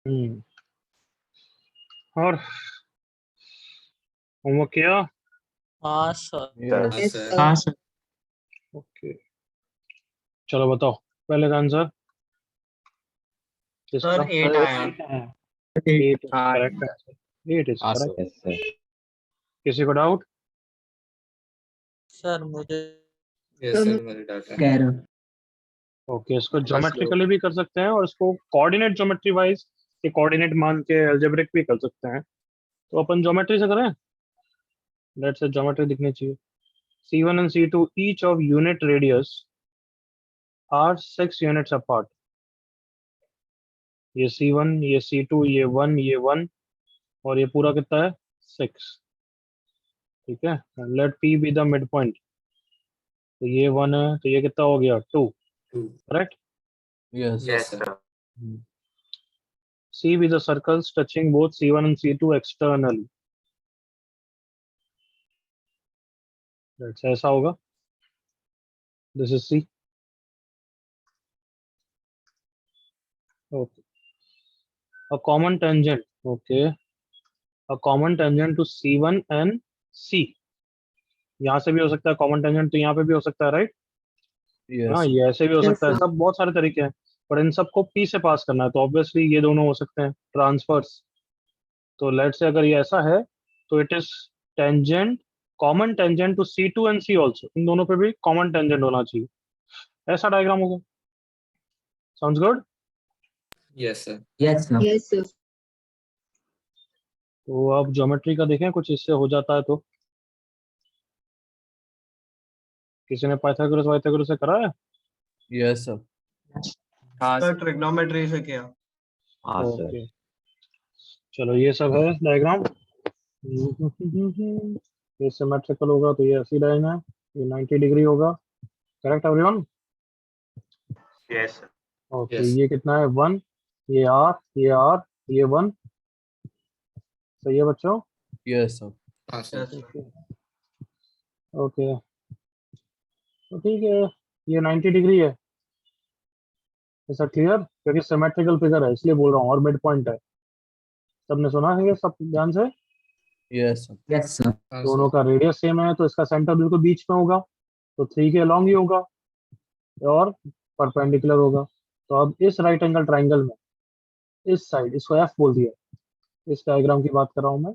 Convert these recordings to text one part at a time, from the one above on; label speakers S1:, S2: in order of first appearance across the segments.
S1: हम्म। और होमवर्क किया?
S2: हाँ सर।
S3: Yes, sir.
S4: हाँ सर।
S1: ओके, चलो बताओ पहले का आंसर
S2: सर
S1: किसका?
S2: 8 आया।
S1: 8 इज करेक्ट आंसर। 8 इज
S4: हाँ
S1: करेक्ट।
S4: सर।
S3: Yes, sir.
S1: किसी को डाउट?
S2: सर मुझे
S3: Yes, sir. मुझे डाउट है.
S4: कह रहा हूँ।
S1: ओके, इसको
S3: बस
S1: ज्योमेट्रिकली भी कर सकते हैं और इसको कोऑर्डिनेट ज्योमेट्री वाइज के कोऑर्डिनेट मान के अलजेब्रिक भी कर सकते हैं। तो अपन ज्योमेट्री से करें। लेट्स से ज्योमेट्री दिखनी चाहिए। C1 and C2 each of unit radius are 6 units apart। ये C1, ये C2, ये 1, ये 1 और ये पूरा कितना है? 6। ठीक है, let P be the midpoint. तो ये 1 है तो ये कितना हो गया? 2।
S3: 2.
S1: Correct.
S4: Yes.
S3: Yes, sir.
S1: C be the circles touching both C1 and C2 externally। ऐसा होगा। This is C। Okay. A common tangent. Okay. A common tangent to C1 and C। यहाँ से भी हो सकता है कॉमन टेंजेंट, तो यहाँ पे भी हो सकता है, राइट? हाँ,
S4: Yes.
S1: ये ऐसे भी हो
S5: Yes,
S1: सकता है,
S5: sir.
S1: सब बहुत सारे तरीके हैं। पर इन सबको P से पास करना है तो ऑब्वियसली ये दोनों हो सकते हैं ट्रांसफर्स। तो लेट से अगर ये ऐसा है तो it is tangent, common tangent to C2 and C also. इन दोनों पे भी कॉमन टेंजेंट होना चाहिए। ऐसा डायग्राम होगा। Sounds good.
S3: Yes, sir.
S4: Yes sir.
S5: Yes, sir.
S1: तो अब ज्योमेट्री का देखें, कुछ इससे हो जाता है तो। किसी ने पाइथागोरस वाइथागोरस से करा है?
S4: Yes sir.
S2: हाँ सर ट्रिग्नोमेट्री से किया।
S4: हाँ सर।
S1: ओके, चलो ये सब है डायग्राम। ये सिमेट्रिकल होगा तो ये ऐसी लाइन है, ये 90 डिग्री होगा। Correct everyone?
S3: Yes, sir.
S1: Okay,
S3: Yes.
S1: ये कितना है? 1। ये R, ये R, ये 1। सही है बच्चों?
S4: Yes sir.
S3: हाँ, sir.
S1: ओके, तो ठीक है, ये 90 डिग्री है। ऐसा क्लियर? क्योंकि सिमेट्रिकल फिगर है इसलिए बोल रहा हूँ, और मिड पॉइंट है। सबने सुना है ये सब ध्यान से?
S4: Yes sir. Yes sir.
S3: हाँ,
S1: दोनों
S3: sir.
S1: का रेडियस सेम है तो इसका सेंटर बिल्कुल बीच में होगा, तो 3 के अलोंग ही होगा और परपेंडिकुलर होगा। तो अब इस राइट एंगल ट्राइंगल में इस साइड, इसको F बोल दिया, इस डायग्राम की बात कर रहा हूं मैं।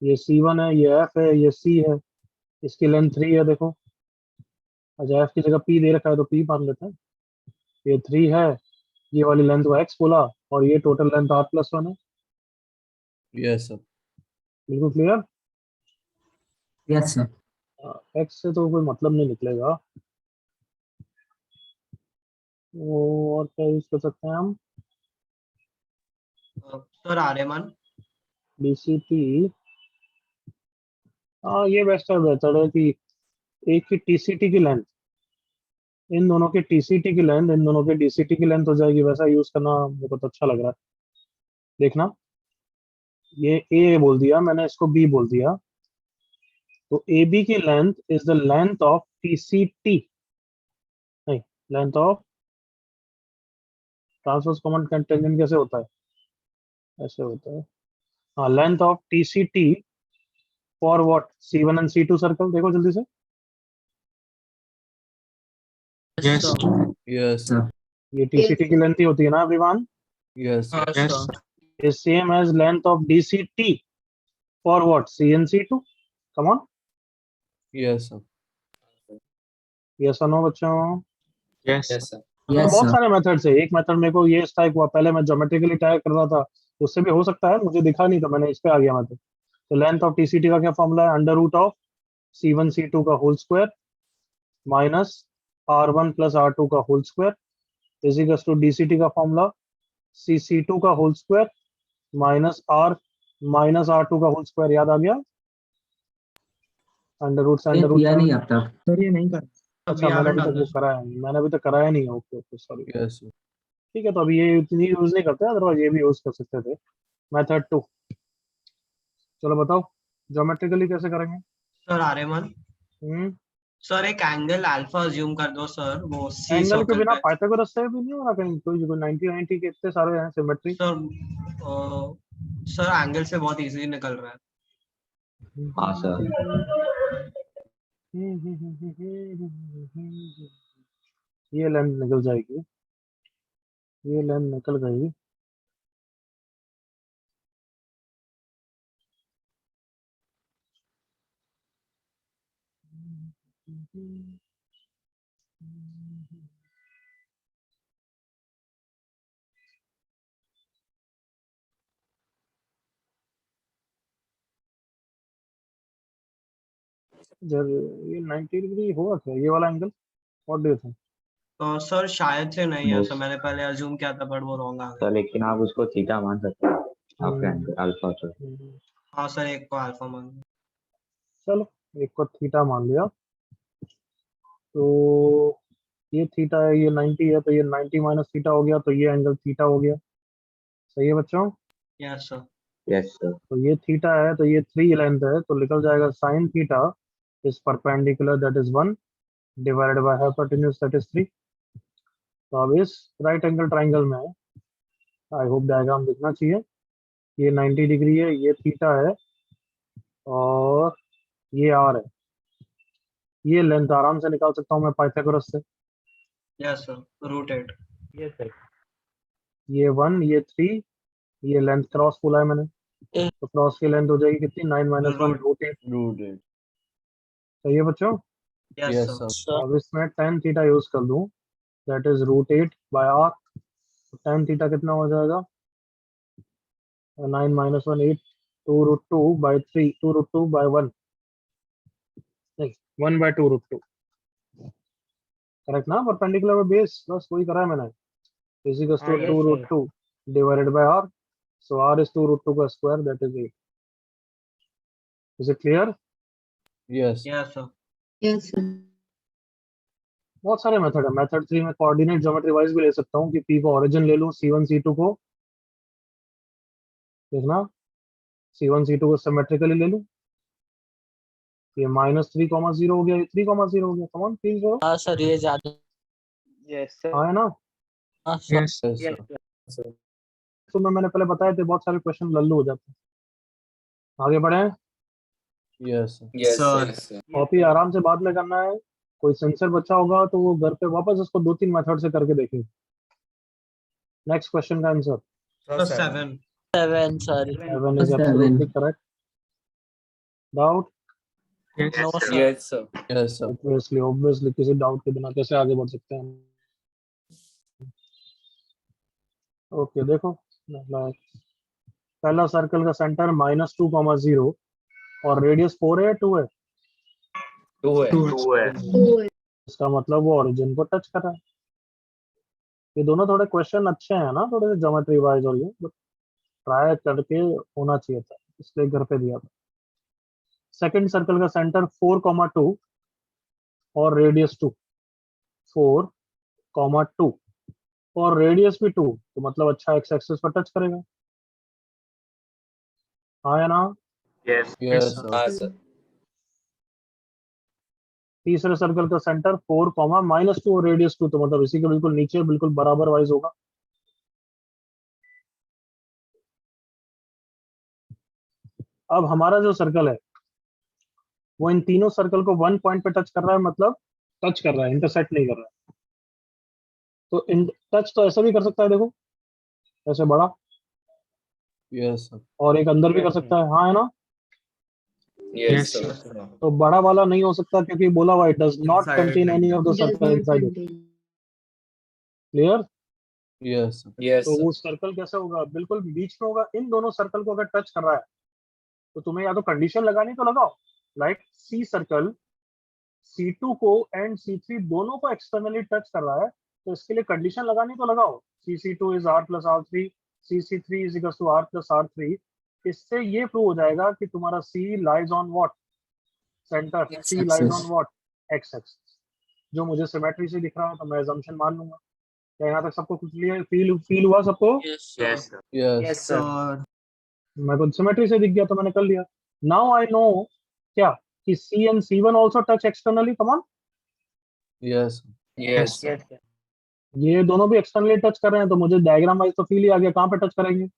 S1: ये C1 है, ये F है, ये C है, इसकी लेंथ 3 है देखो। अच्छा, F की जगह P दे रखा है तो P मान लेते हैं। ये 3 है, ये वाली लेंथ को X बोला और ये टोटल लेंथ R+1 है।
S4: Yes sir.
S1: बिल्कुल क्लियर?
S4: Yes sir.
S1: X से तो कोई मतलब नहीं निकलेगा। वो और क्या यूज कर सकते हैं हम?
S2: सर आर्यमान।
S1: BCP। हाँ, ये बेहतर है कि एक की TCT की लेंथ, इन दोनों के TCT की लेंथ, इन दोनों के DCT की लेंथ हो जाएगी। वैसा यूज करना मेरे को तो अच्छा लग रहा है। देखना, ये A बोल दिया मैंने, इसको B बोल दिया, तो AB की length is the length of TCT। नहीं, length of transverse common tangent कैसे होता है? ऐसे होता है। हाँ, length of TCT for what? C1 and C2 circle. देखो जल्दी से।
S4: Yes sir. Yes sir.
S1: ये TCT की लेंथ ही होती है ना एवरीवन?
S4: Yes sir.
S2: हाँ sir.
S1: is same as length of DCT for what? C and C2। Come on,
S4: Yes sir.
S1: yes or no बच्चों?
S3: Yes, sir.
S1: तो बहुत सारे मेथड्स है। एक मेथड मेरे को ये स्ट्राइक हुआ, पहले मैं ज्योमेट्रिकली ट्राई कर रहा था, उससे भी हो सकता है, मुझे दिखा नहीं तो मैंने इस पे आ गया मेथड। तो लेंथ ऑफ TCT का क्या फॉर्मूला है? Under root of C1 C2 का whole square minus R1 plus R2 का whole square equals to DCT का फॉर्मूला C2 का होल स्क्वायर माइनस R2 का होल स्क्वायर। याद आ गया? अंडर रूट से अंडर रूट
S4: नहीं आता।
S5: सर ये नहीं कर।
S1: अच्छा, मैंने अभी तक वो कराया नहीं, मैंने अभी तक कराया नहीं है। Okay okay, sorry.
S4: Yes sir.
S1: ठीक है, तो अभी ये इतनी यूज नहीं करते, अदरवाइज ये भी यूज कर सकते थे। मेथड 2, चलो बताओ ज्योमेट्रिकली कैसे करेंगे?
S2: सर आर्यमान।
S1: हम्म
S2: सर एक एंगल अल्फा अज्यूम कर दो सर, वो सी
S1: एंगल के
S2: सर्कल
S1: बिना
S2: पे।
S1: पाइथागोरस से भी नहीं हो रहा कहीं, कोई 90 90 के इतने सारे हैं सिमेट्री।
S2: सर एंगल से बहुत इजीली निकल रहा है।
S5: हाँ सर।
S1: ये लेंथ निकल जाएगी, ये लेंथ निकल गई। जब ये 90 डिग्री होगा क्या ये वाला angle? What do you think?
S2: तो सर शायद से नहीं है
S5: Yes.
S2: सर, मैंने पहले अज्यूम किया था बट वो रॉन्ग आ गया।
S5: सर लेकिन आप उसको थीटा मान सकते हैं, आपका एंगल अल्फा सर।
S2: हाँ सर, एक को अल्फा मान लो।
S1: चलो एक को थीटा मान लिया, तो ये थीटा है, ये 90 है, तो ये 90 माइनस थीटा हो गया, तो ये एंगल थीटा हो गया। सही है बच्चों?
S2: Yes sir.
S5: Yes sir.
S1: तो ये थीटा है, तो ये 3 लेंथ है, तो निकल जाएगा sine theta is perpendicular that is 1 divided by hypotenuse that is 3। तो अब इस राइट एंगल ट्राइंगल में आई होप डायग्राम दिखना चाहिए। ये 90 डिग्री है, ये थीटा है, और ये आर है। ये लेंथ आराम से निकाल सकता हूँ मैं पाइथागोरस से।
S2: Yes sir, root 8।
S1: ये 1, ये 3, ये लेंथ क्रॉस बोला है मैंने, तो क्रॉस की लेंथ हो जाएगी कितनी? 9 माइनस 1 रूट 8।
S4: Rooted.
S1: सही है बच्चों?
S2: Yes
S4: Yes,
S2: sir.
S4: sir.
S1: अब इसमें tan थीटा यूज कर दूं, that is root 8 by R. tan theta कितना हो जाएगा? 9 minus 1 8, 2 root 2 by 3, 2 root 2 by 1, नहीं 1 बाय 2 रूट 2। करेक्ट ना? परपेंडिकुलर में बेस बस वही करा है मैंने, is equal to 2 root 2 divided by R. So R is 2 root 2 का square, that is 8। Is it clear?
S4: Yes.
S2: Yes sir.
S6: Yes, sir.
S1: बहुत सारे मेथड है। मेथड 3 में कोऑर्डिनेट ज्योमेट्री वाइज भी ले सकता हूँ कि पी को ओरिजिन ले लूँ, C1 C2 को देखना, C1 C2 को सिमेट्रिकली ले लूँ। ये -3,0 हो गया, ये 3,0 हो गया। कम प्लीज करो।
S2: हाँ सर, ये ज्यादा।
S1: हाँ है ना?
S2: हाँ सर।
S4: Yes, sir.
S1: तो मैंने पहले बताया थे बहुत सारे क्वेश्चन लल्लू हो जाते हैं। आगे बढ़े।
S4: Yes, sir.
S3: Yes,
S2: Sir.
S3: yes, sir.
S1: Copy आराम से बाद में करना है। कोई सिंसियर बच्चा होगा तो वो घर पे वापस उसको 2-3 मेथड से करके देखेगा। नेक्स्ट क्वेश्चन का answer
S2: sir 7। 7 sir.
S1: 7 is absolutely correct. Doubt?
S2: No sir.
S3: Yes, sir.
S4: Yes, sir.
S1: Obviously किसी डाउट के बिना कैसे आगे बढ़ सकते हैं? ओके देखो, पहला सर्कल का सेंटर -2,0 और रेडियस 4 है या 2 है?
S3: 2 है।
S6: Oh,
S1: इसका मतलब वो ओरिजिन को टच कर रहा है। ये दोनों थोड़े क्वेश्चन अच्छे हैं ना, थोड़े से ज्योमेट्री वाइज, और ये ट्राई करके होना चाहिए था, इसलिए घर पे दिया था। सेकंड सर्कल का सेंटर 4,2 और रेडियस 2, 4,2 और रेडियस भी 2, तो मतलब अच्छा एक्स एक्सिस पर टच करेगा। हाँ या ना?
S4: Yes, sir.
S3: हाँ सर।
S1: तीसरे सर्कल का सेंटर 4, -2 और रेडियस 2, तो मतलब इसी के बिल्कुल नीचे, बिल्कुल बराबर वाइज होगा। अब हमारा जो सर्कल है वो इन तीनों सर्कल को 1 पॉइंट पे टच कर रहा है, मतलब टच कर रहा है, इंटरसेक्ट नहीं कर रहा है। तो इन टच तो ऐसा भी कर सकता है, देखो ऐसे बड़ा,
S4: Yes, sir.
S1: और एक अंदर भी कर सकता है। हाँ है ना?
S3: Yes, sir.
S1: तो बड़ा वाला नहीं हो सकता क्योंकि बोला हुआ, it does not contain any of the
S6: does
S1: circle
S6: not
S1: inside it.
S6: contain.
S1: Clear?
S4: Yes, sir.
S3: Yes,
S1: तो
S3: sir.
S1: वो सर्कल कैसे होगा? बिल्कुल बीच में होगा। इन दोनों सर्कल को अगर टच कर रहा है तो तुम्हें या तो कंडीशन लगानी तो लगाओ, लाइक सी सर्कल C2 को एंड C3 दोनों को एक्सटर्नली टच कर रहा है, तो इसके लिए कंडीशन लगानी तो लगाओ, CC2 is R plus R3, CC3 is equal to R plus R3। इससे ये प्रूव हो जाएगा कि तुम्हारा C lies on what? Centre. C lies on what? X axis. जो मुझे सिमेट्री से दिख रहा है तो मैं assumption मान लूंगा। क्या यहाँ तक सबको कुछ क्लियर फील हुआ सबको?
S2: Yes
S3: Yes, sir.
S4: Yes.
S2: Sir.
S1: मैं को सिमेट्री से दिख गया तो मैंने कर लिया। नाउ आई नो क्या कि C and C1 also touch externally, come on,
S4: Yes.
S3: Yes, sir.
S1: ये दोनों भी एक्सटर्नली टच कर रहे हैं, तो मुझे डायग्राम वाइज तो फील ही आ गया। कहाँ पे टच करेंगे?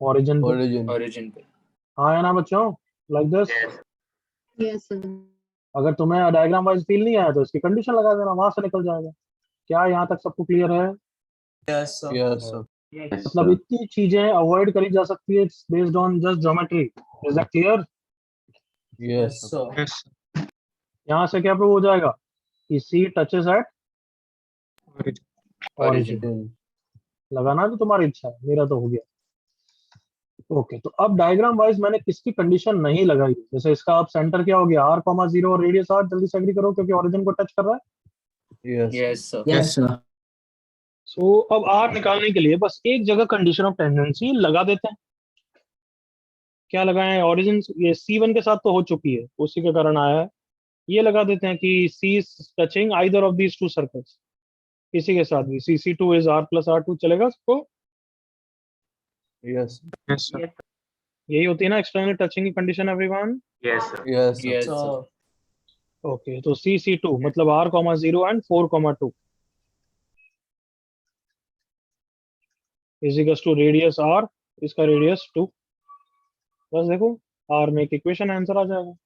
S1: ओरिजिन पे।
S4: Origin.
S3: Origin पे।
S1: हाँ है ना बच्चों, लाइक दिस।
S6: Yes, sir.
S1: अगर तुम्हें डायग्राम वाइज फील नहीं आया तो इसकी कंडीशन लगा देना, वहां से निकल जाएगा। क्या यहाँ तक सबको क्लियर है?
S2: Yes, sir.
S4: Yes, sir.
S5: Yes,
S1: मतलब
S5: sir.
S1: इतनी चीजें अवॉइड करी जा सकती है based on just geometry. Is that clear?
S4: Yes, sir.
S2: Yes.
S1: यहाँ से क्या प्रूव हो जाएगा कि C touches at
S2: Origin.
S1: Origin.
S4: Origin.
S1: लगाना तो तुम्हारी इच्छा है, मेरा तो हो गया। ओके, तो अब डायग्राम वाइज मैंने किसकी कंडीशन नहीं लगाई। जैसे इसका अब सेंटर क्या हो गया, r, 0 और रेडियस r। जल्दी से एग्री करो क्योंकि ओरिजिन को टच कर रहा है।
S4: Yes.
S3: Yes, sir.
S2: Yes, sir.
S1: सो अब r निकालने के लिए बस एक जगह कंडीशन ऑफ टेंडेंसी लगा देते हैं। क्या लगाए? ओरिजिन ये C1 के साथ तो हो चुकी है, उसी के कारण आया है। ये लगा देते हैं कि C touching either of these two circles. इसी के साथ भी CC2 इज r + r2 चलेगा सबको?
S4: Yes.
S2: Yes, sir.
S1: यही होती है ना एक्सटर्नल टचिंग की condition everyone?
S4: Yes. Sir.
S3: Yes, sir.
S1: Okay, तो CC2 मतलब r, 0 and 4, 2 is equals to radius r, इसका रेडियस 2। बस देखो r में एक इक्वेशन आंसर आ जाएगा।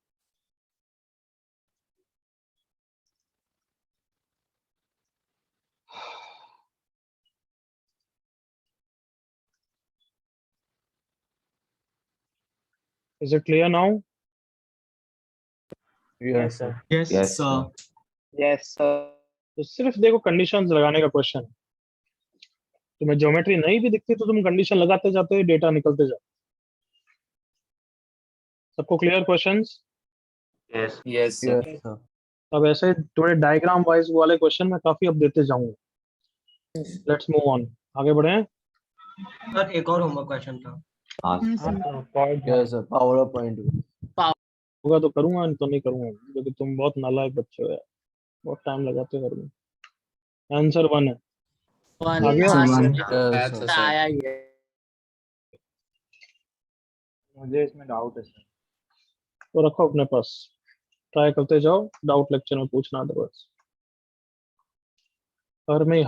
S1: Is it clear now?
S4: Yes, sir.
S2: Yes,
S5: Yes,
S2: sir.
S5: sir.
S1: तो सिर्फ देखो कंडीशंस लगाने का क्वेश्चन है। तुम्हें ज्योमेट्री नहीं भी दिखती तो तुम कंडीशन लगाते जाते डेटा निकलते जाओ। सबको clear questions?
S3: Yes, sir.
S4: Yes, sir.
S1: अब ऐसे थोड़े डायग्राम वाइज वाले क्वेश्चन मैं काफी अब देते जाऊंगा। लेट्स मूव ऑन, आगे बढ़े।
S2: सर एक और होमवर्क क्वेश्चन था।
S5: Ask.
S6: Yes, sir.
S4: Yes, sir. PowerPoint.
S1: होगा तो करूंगा, नहीं तो नहीं करूंगा, क्योंकि तुम बहुत नालायक बच्चे हो यार, बहुत टाइम लगाते हो करने। आंसर 1 है।
S2: One.
S1: आगे
S4: Yes,
S3: Yes,
S4: sir.
S3: sir.
S2: आया ही है।
S5: मुझे इसमें डाउट है सर।
S1: तो रखो अपने पास, ट्राई करते जाओ, डाउट लेक्चर में पूछना अदरवाइज।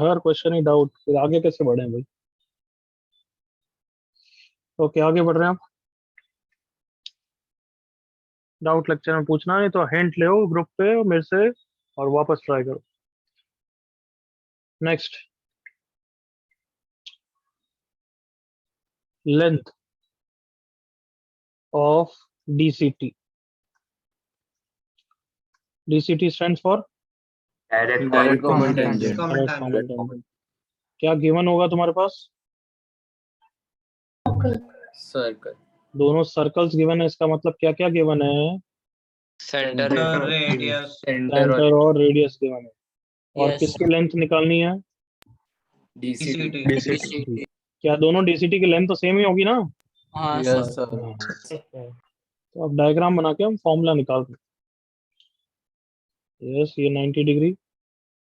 S1: हर क्वेश्चन ही डाउट, फिर आगे कैसे बढ़े भाई? ओके, आगे बढ़ रहे हैं आप। डाउट लेक्चर में पूछना है तो हिंट ले ग्रुप पे मेरे से और वापस ट्राई करो। Next, length of DCT। DCT stands for
S3: Direct common tangent.
S2: Common tangent.
S1: क्या गिवन होगा तुम्हारे पास?
S3: Circle.
S1: दोनों सर्कल्स गिवन है, इसका मतलब क्या क्या गिवन है?
S3: Center.
S2: Radius.
S3: Center
S1: सेंटर
S3: और
S1: और रेडियस गिवन है। और
S2: Yes.
S1: किसकी लेंथ निकालनी है?
S3: DCT.
S2: DCT.
S1: क्या दोनों DCT की लेंथ तो सेम ही होगी ना?
S2: हाँ
S4: Yes,
S2: सर।
S4: sir.
S1: तो अब डायग्राम बना के हम फॉर्मूला निकालते हैं। यस ये 90 डिग्री,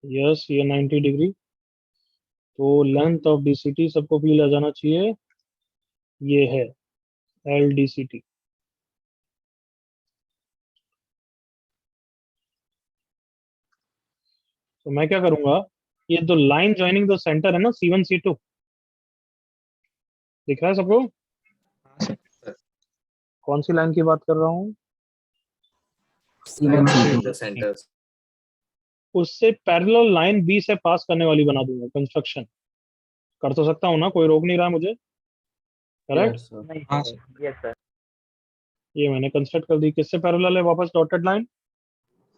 S1: यस ये 90 डिग्री। तो लेंथ ऑफ DCT सबको फील आ जाना चाहिए, ये है LDCT। तो मैं क्या करूंगा, ये दो लाइन ज्वाइनिंग द सेंटर है ना, C1 C2, दिख रहा है सबको? कौन सी लाइन की बात कर रहा हूँ?
S3: the center.
S1: उससे पैरेलल लाइन B से पास करने वाली बना दूंगा। कंस्ट्रक्शन कर तो सकता हूँ ना, कोई रोक नहीं रहा मुझे, करेक्ट?
S4: Yes, sir.
S2: हाँ सर।
S1: ये मैंने कंस्ट्रक्ट कर दी। किससे पैरेलल है वापस? Dotted line.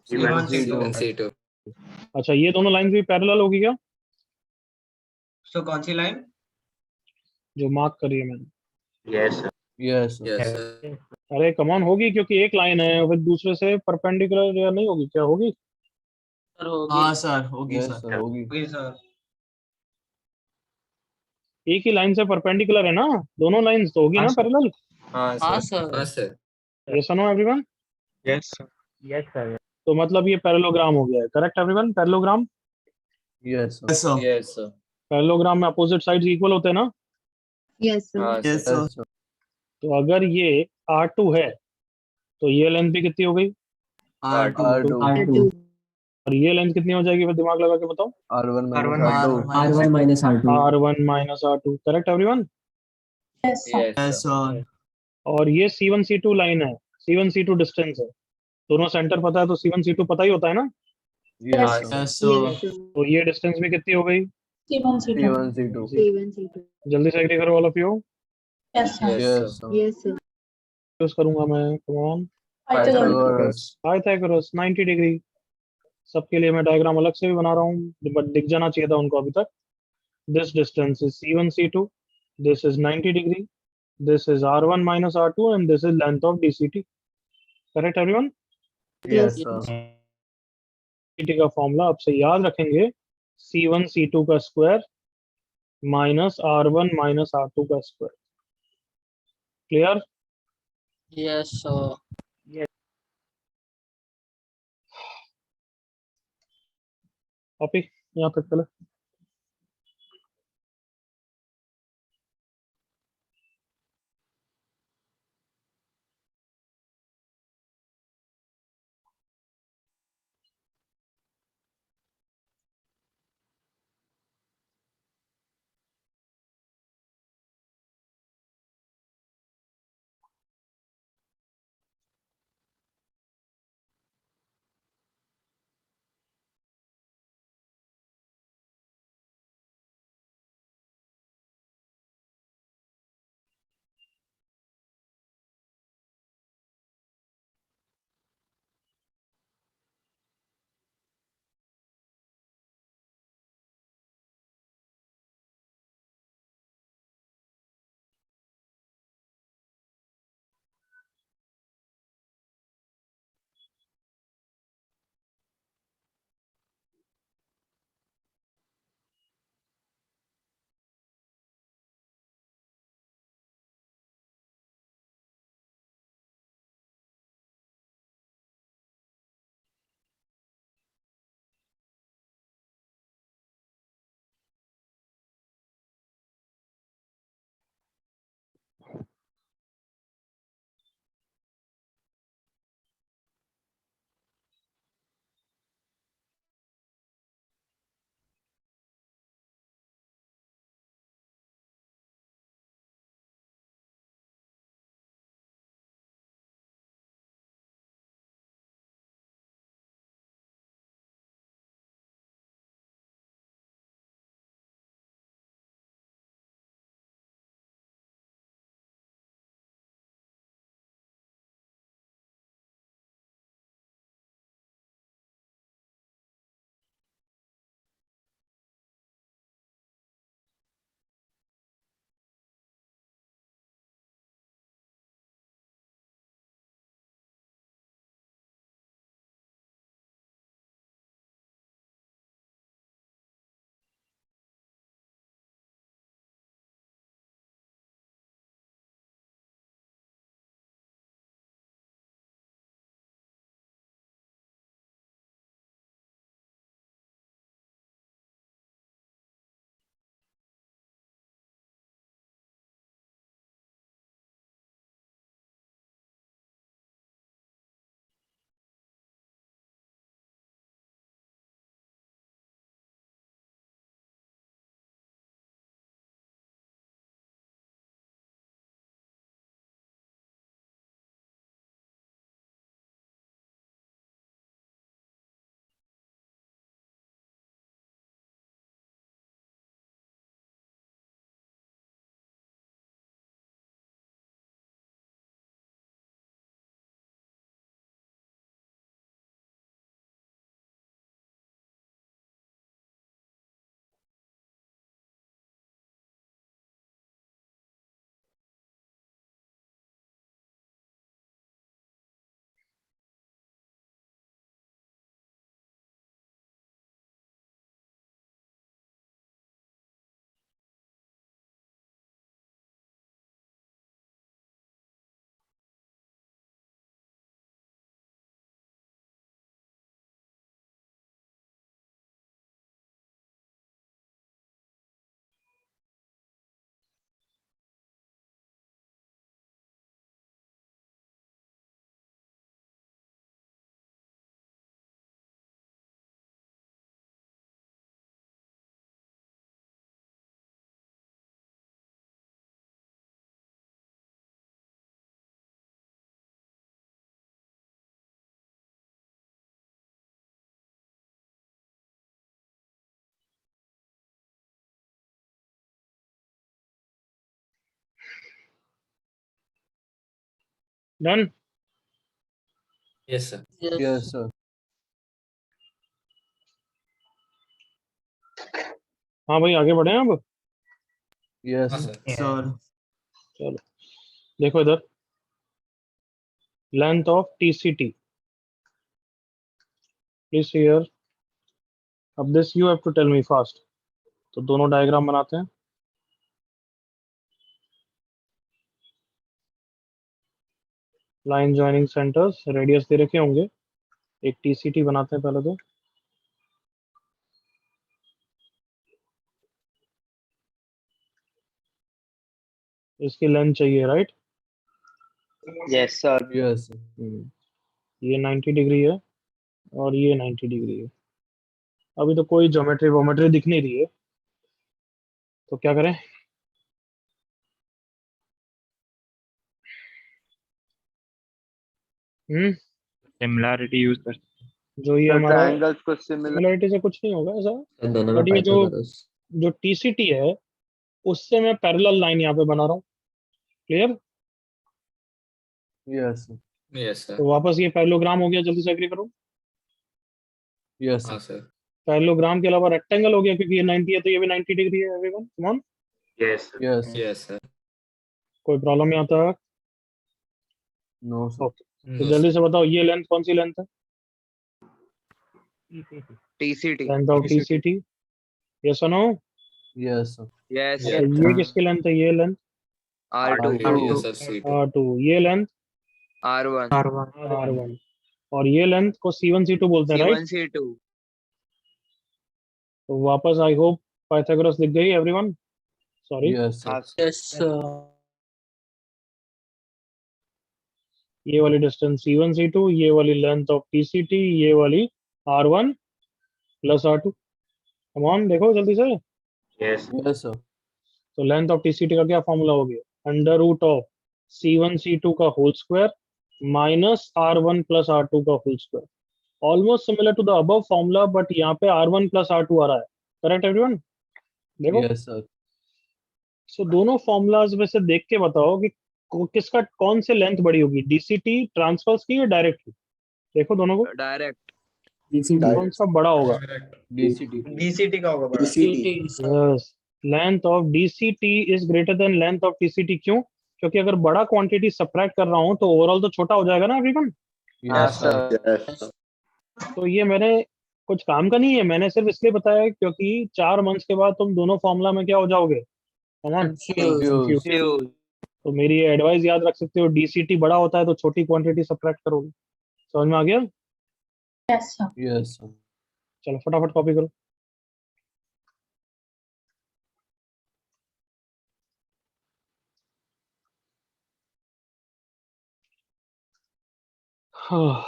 S3: C2.
S1: अच्छा, ये दोनों लाइन भी पैरेलल होगी क्या?
S2: तो कौन सी लाइन?
S1: जो मार्क करी है मैंने।
S5: Yes, sir.
S4: Yes, sir.
S3: Yes, sir.
S1: अरे कमान होगी, क्योंकि एक लाइन है फिर दूसरे से परपेंडिकुलर या नहीं होगी? क्या होगी?
S2: हाँ सर होगी
S4: Yes,
S2: सर।
S4: sir. होगी.
S2: होगी सर।
S1: एक ही लाइन से परपेंडिकुलर है ना, दोनों लाइंस तो होगी ना पैरेलल।
S3: हाँ
S2: हाँ
S3: सर.
S2: सर।
S3: हाँ सर.
S1: ये सुनो everyone,
S2: yes sir.
S5: Yes, sir.
S1: तो मतलब ये पैरेललोग्राम हो गया है, correct everyone? Parallelogram,
S4: Yes, sir.
S2: Yes sir.
S3: Yes, sir.
S1: Parallelogram में अपोजिट साइड्स इक्वल होते हैं ना।
S6: Yes, sir.
S3: हाँ
S2: yes
S3: sir.
S4: Yes,
S2: sir.
S4: sir.
S1: तो अगर ये R2 है तो ये लेंथ भी कितनी हो गई?
S2: R2।
S4: R2.
S6: R2.
S1: और ये लेंथ कितनी हो जाएगी, फिर दिमाग लगा के बताओ।
S4: R1 minus
S2: R1
S4: R2.
S7: R1 minus R2.
S1: R1 minus R2, correct everyone.
S3: Yes,
S2: Yes,
S3: sir.
S2: sir.
S1: और ये C1 C2 लाइन है, C1 C2 डिस्टेंस है, दोनों सेंटर पता है तो C1 C2 पता ही होता है ना।
S4: Yes, sir.
S2: Yes, sir.
S6: Yes, sir.
S1: तो ये डिस्टेंस भी कितनी हो गई,
S4: C1, C2.
S6: C1, C2.
S1: जल्दी से एग्री करो all of you.
S3: Yes,
S4: Yes,
S3: sir.
S4: sir.
S6: Yes, sir.
S1: Use करूंगा मैं, come on.
S4: Pythagoras.
S1: Pythagoras 90 degree. सबके लिए मैं डायग्राम अलग से भी बना रहा हूँ, बट दिख जाना चाहिए था उनको अभी तक। This distance is C1 C2, this is 90 degree, this is R1 minus R2 and this is length of DCT, correct everyone.
S4: Yes,
S6: Yes,
S4: sir.
S1: DCT का फॉर्मूला आपसे याद रखेंगे, C1 C2 का square minus R1 minus R2 का square. Clear.
S2: Yes, sir.
S1: Copy यहाँ पे पहले। Done.
S7: Yes, sir.
S2: Yes.
S4: Yes, sir.
S1: हाँ भाई आगे बढ़े अब।
S4: Yes.
S7: हाँ, sir.
S8: Sir.
S1: चलो देखो इधर, length of TCT please here. अब this you have to tell me fast. तो दोनों डायग्राम बनाते हैं। लाइन ज्वाइनिंग सेंटर्स, रेडियस दे रखे होंगे। एक TCT बनाते हैं पहले तो। इसकी लेंथ चाहिए, right.
S9: Yes, sir.
S4: Yes, sir.
S1: ये 90 डिग्री है और ये 90 डिग्री है। अभी तो कोई ज्योमेट्री वोमेट्री दिख नहीं रही है, तो क्या करें। हम्म
S5: सिमिलैरिटी यूज कर।
S1: जो ये
S9: The
S1: हमारा
S9: triangles को similar.
S1: सिमिलरिटी से कुछ नहीं होगा ऐसा।
S2: दोनों में
S1: बट ये जो
S2: पाइथागोरस।
S1: जो TCT है उससे मैं पैरेलल लाइन यहाँ पे बना रहा हूँ। Clear.
S4: Yes, sir.
S7: Yes, sir.
S1: तो वापस ये पैरेललोग्राम हो गया, जल्दी से एग्री करो।
S4: Yes,
S7: हाँ,
S4: sir.
S7: sir.
S1: पैरेललोग्राम के अलावा रेक्टेंगल हो गया, क्योंकि ये 90 है तो ये भी 90 डिग्री है। Everyone come on.
S9: Yes, sir.
S4: Yes, sir.
S7: Yes, sir.
S1: कोई प्रॉब्लम यहाँ तक?
S4: No, sir.
S1: ओके, तो
S7: No,
S1: जल्दी
S7: sir.
S1: से बताओ ये लेंथ कौन सी लेंथ है?
S9: TCT.
S1: Length of TCT, yes और नो?
S4: Yes, sir.
S9: Yes.
S1: तो
S7: Yes.
S1: ये किसकी लेंथ है? ये length
S9: R2.
S7: Yes, sir. C2.
S1: R2, ये लेंथ
S9: R1.
S8: R1.
S1: R1, और ये लेंथ को C1 C2 बोलते हैं, राइट।
S9: C1 C2.
S1: तो वापस आई होप पाइथागोरस दिख गई एवरीवन। Sorry,
S4: Yes, sir.
S9: हाँ, sir.
S2: Yes, sir.
S1: ये वाली डिस्टेंस C1 C2, ये वाली लेंथ ऑफ TCT, ये वाली R1 plus R2। Come on देखो जल्दी से।
S9: Yes.
S4: Yes, sir.
S1: तो लेंथ ऑफ TCT का क्या फॉर्मूला हो गया? Under root of C1 C2 का whole square minus R1 plus R2 का whole square. Almost similar to the above formula, but यहाँ पे R1 प्लस R2 आ रहा है। Correct everyone? देखो,
S4: Yes, sir.
S1: सो दोनों फॉर्मूलाज में से देख के बताओ कि किसका कौन से लेंथ बड़ी होगी, DCT ट्रांसफर्स की या डायरेक्ट की। देखो दोनों को,
S9: Direct.
S1: कौन सा बड़ा होगा?
S4: DCT.
S8: DCT का होगा बड़ा।
S2: DCT, sir.
S1: Yes, length of DCT is greater than length of TCT। क्यों? क्योंकि अगर बड़ा क्वांटिटी सब्ट्रैक्ट कर रहा हूं तो ओवरऑल तो छोटा हो जाएगा ना एवरीवन।
S9: हाँ,
S4: Yes, sir.
S9: sir.
S2: Yes.
S1: तो ये मैंने कुछ काम का नहीं है, मैंने सिर्फ इसलिए बताया है क्योंकि 4 मंथ्स के बाद तुम दोनों फॉर्मूला में क्या हो जाओगे? कमान
S2: Confused.
S4: Confused.
S9: Fuse.
S1: तो मेरी ये एडवाइस याद रख सकते हो, DCT बड़ा होता है तो छोटी क्वांटिटी सब्ट्रैक्ट करोगे। समझ में आ गया?
S3: Yes, sir.
S4: Yes, sir.
S1: चलो फटाफट कॉपी करो। हाँ।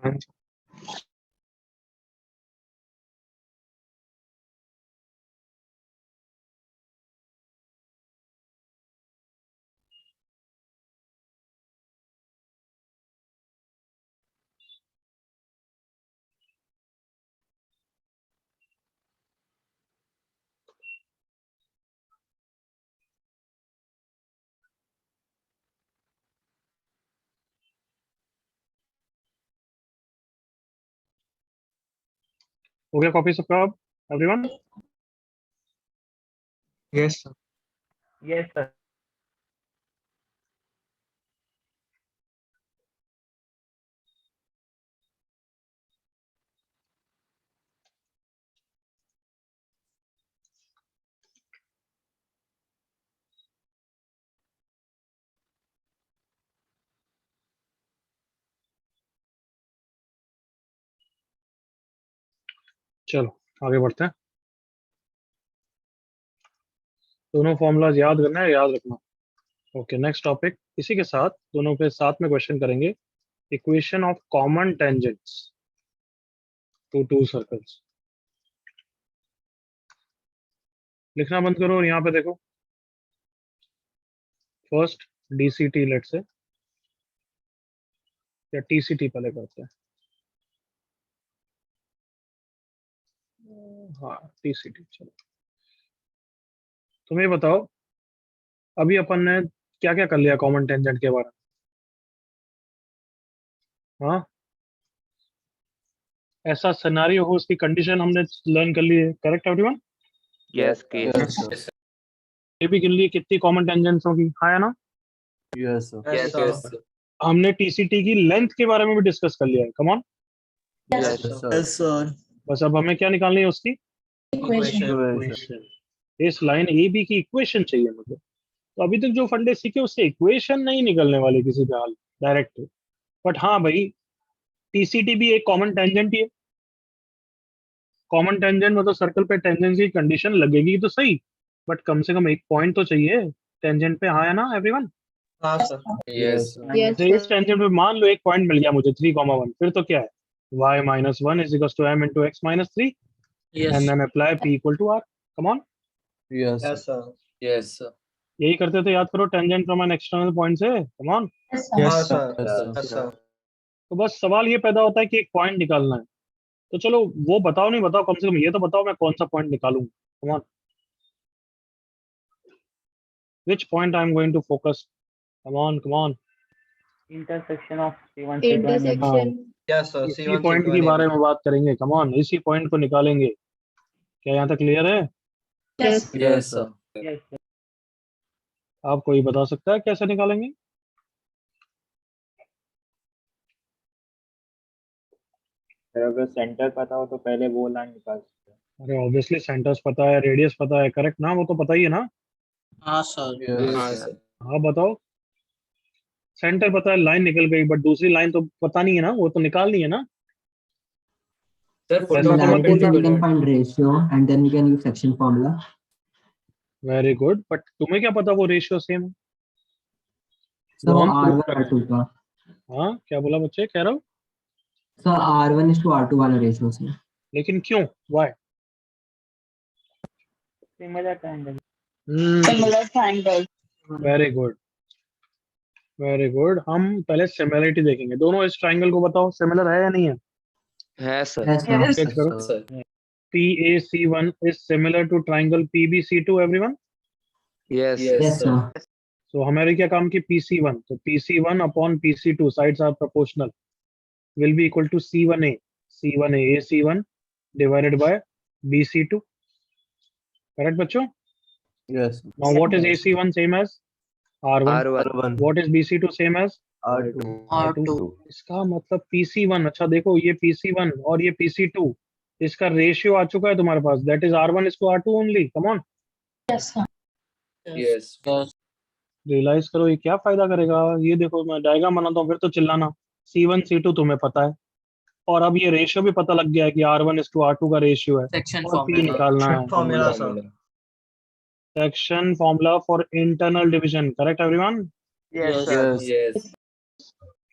S1: हो गया कॉपी सबका अब everyone?
S7: Yes, sir.
S8: Yes, sir.
S1: चलो आगे बढ़ते हैं। दोनों फॉर्मूलाज याद करना है, याद रखना। Okay, next topic. इसी के साथ दोनों पे साथ में क्वेश्चन करेंगे। Equation of common tangents to two circles. लिखना बंद करो और यहाँ पे देखो। फर्स्ट डीसीटी लेट से, या टीसीटी पहले करते हैं। हाँ टीसीटी। चलो तुम्हें बताओ, अभी अपन ने क्या क्या कर लिया कॉमन टेंजेंट के बारे में? हाँ, ऐसा सिनेरियो हो, उसकी कंडीशन हमने लर्न कर ली है। Correct everyone?
S9: Yes, case.
S4: Yes, sir.
S1: ये भी गिन लिए कितनी कॉमन टेंजेंट्स होगी। हाँ या ना?
S4: Yes, sir.
S9: Yes, sir.
S1: हमने टीसीटी की लेंथ के बारे में भी डिस्कस कर लिया है। कम on,
S3: Yes,
S9: Yes,
S3: sir.
S9: sir.
S7: Yes, sir.
S1: बस अब हमें क्या निकालनी है उसकी
S3: Equation.
S4: Equation.
S1: इस लाइन ए बी की इक्वेशन चाहिए मुझे। तो अभी तक जो फंडे सीखे उससे इक्वेशन नहीं निकलने वाली किसी पे हाल डायरेक्ट। बट हाँ भाई, टीसीटी भी एक कॉमन टेंजेंट ही है। कॉमन टेंजेंट मतलब सर्कल पे टेंजेंसी की कंडीशन लगेगी तो सही, बट कम से कम एक पॉइंट तो चाहिए टेंजेंट पे। हाँ है ना एवरीवन?
S7: हाँ, sir.
S9: Yes.
S6: Yes,
S1: तो इस
S6: sir.
S1: टेंजेंट पे मान लो एक पॉइंट मिल गया मुझे 3,1, फिर तो क्या है, y minus 1 is equals to m into x minus 3
S2: Yes.
S1: and then apply p equal to r. Come on,
S4: Yes,
S7: Yes,
S4: sir.
S7: sir.
S9: Yes, sir.
S1: यही करते थे, याद करो, tangent from an external point से। Come on,
S3: Yes, sir.
S7: Yes, sir.
S4: Yes, sir.
S7: Yes, sir.
S1: तो बस सवाल ये पैदा होता है कि एक पॉइंट निकालना है। तो चलो वो बताओ, नहीं बताओ, कम से कम ये तो बताओ मैं कौन सा पॉइंट निकालूं। Come on, which point I am going to focus? Come on, come on.
S8: Intersection of C1, C2 and
S6: Intersection.
S7: Yes, sir.
S1: इसी
S7: C1,
S1: पॉइंट
S7: C2
S1: के
S7: and
S1: बारे
S7: AB.
S1: में बात करेंगे। Come on, इसी पॉइंट को निकालेंगे। क्या यहाँ तक क्लियर है?
S3: Yes.
S9: Yes, sir.
S8: Yes, sir.
S1: आप कोई बता सकता है कैसे निकालेंगे?
S5: सर अगर सेंटर पता हो तो पहले वो लाइन निकाल सकते हैं।
S1: अरे ऑब्वियसली सेंटर्स पता है, रेडियस पता है, करेक्ट ना? वो तो पता ही है ना?
S2: हाँ सर।
S4: Yes.
S9: हाँ, sir.
S1: हाँ बताओ। सेंटर पता है, लाइन निकल गई, बट दूसरी लाइन तो पता नहीं है ना, वो तो निकालनी है ना।
S9: Sir,
S1: ऐसा
S9: for
S1: तो मत
S10: Similarity,
S1: बोलना।
S10: we can find ratio and then we can use section formula.
S1: Very good, but तुम्हें क्या पता वो रेशियो सेम है?
S10: So
S1: वो हम prove
S10: R1
S1: करें।
S10: R2 का,
S1: हाँ क्या बोला बच्चे, कह रहा हूँ,
S10: so R1 is to R2 वाला रेशियो से।
S1: लेकिन क्यों, why?
S8: Similar triangle.
S3: Similar triangle.
S1: Very good, very good. हम पहले सिमिलरिटी देखेंगे। दोनों इस ट्राइंगल को बताओ सिमिलर है या नहीं है?
S9: Yes, sir.
S10: Yes, sir.
S3: Yes.
S1: Check करो।
S4: Sir.
S1: PAC1 is similar to triangle PBC2 everyone?
S9: Yes.
S10: Yes, sir.
S1: So हमारे क्या काम की PC1, तो PC1 upon PC2 sides are proportional will be equal to C1A AC1 divided by BC2. Correct बच्चों?
S4: Yes.
S1: Now what is AC1 same as R1?
S9: R1.
S4: R1.
S1: What is BC2 same as
S4: R2.
S2: R2.
S1: इसका मतलब PC1, अच्छा देखो ये PC1 और ये PC2, इसका ratio आ चुका है तुम्हारे पास, that is R1 is to R2 only. Come on,
S3: Yes, sir.
S9: Yes.
S2: Yes.
S1: Realise करो ये क्या फायदा करेगा। ये देखो मैं डायग्राम बनाता हूँ फिर तो चिल्लाना। C1 C2 तुम्हें पता है, और अब ये रेशियो भी पता लग गया है कि R1 is to R2 का रेशियो है,
S2: Section
S1: और P
S2: formula.
S1: निकालना है।
S7: Formula, sir.
S1: Section formula for internal division. Correct everyone?
S8: Yes,
S2: Yes.
S8: sir.
S4: Yes.
S9: Yes.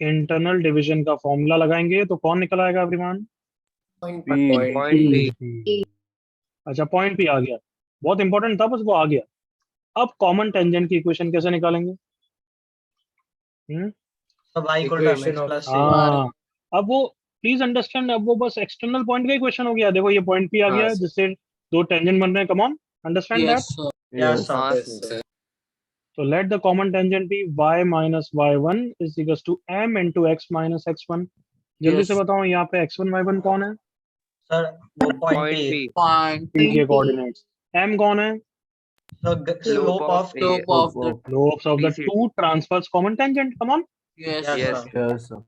S1: Internal division का फॉर्मूला लगाएंगे तो कौन निकल आएगा एवरीवन?
S4: P.
S9: Point P.
S1: अच्छा, पॉइंट भी आ गया, बहुत इंपॉर्टेंट था, बस वो आ गया। अब कॉमन टेंजेंट की इक्वेशन कैसे निकालेंगे? हम्म
S7: So y equal to
S9: Equation
S7: mx
S9: of
S7: plus c.
S1: हाँ, अब वो प्लीज अंडरस्टैंड, अब वो बस एक्सटर्नल पॉइंट का इक्वेशन हो गया। देखो ये पॉइंट पी आ
S9: हाँ
S1: गया है,
S9: सर,
S1: जिससे दो टेंजेंट बन रहे हैं। Come on, understand that.
S2: Yes, sir.
S7: Yes,
S4: Yes.
S7: sir.
S9: हाँ
S2: Yes,
S9: सर,
S1: तो let the common tangent be y minus y1 is equal to m into x minus x1। जल्दी
S2: Yes.
S1: से बताओ, यहाँ पे x1 y1 कौन है?
S7: Sir, वो point
S9: Point
S7: P.
S9: P.
S2: Point.
S1: p के
S6: P.
S1: कोऑर्डिनेट्स। m कौन है?
S7: So
S9: Slope
S7: slope
S9: of
S7: of
S9: A.
S2: Slope of the.
S1: Lobes of the
S9: BCD.
S1: two transverse common tangent। Come on.
S2: Yes,
S7: Yes,
S9: Yes.
S7: sir.
S4: Yes, sir.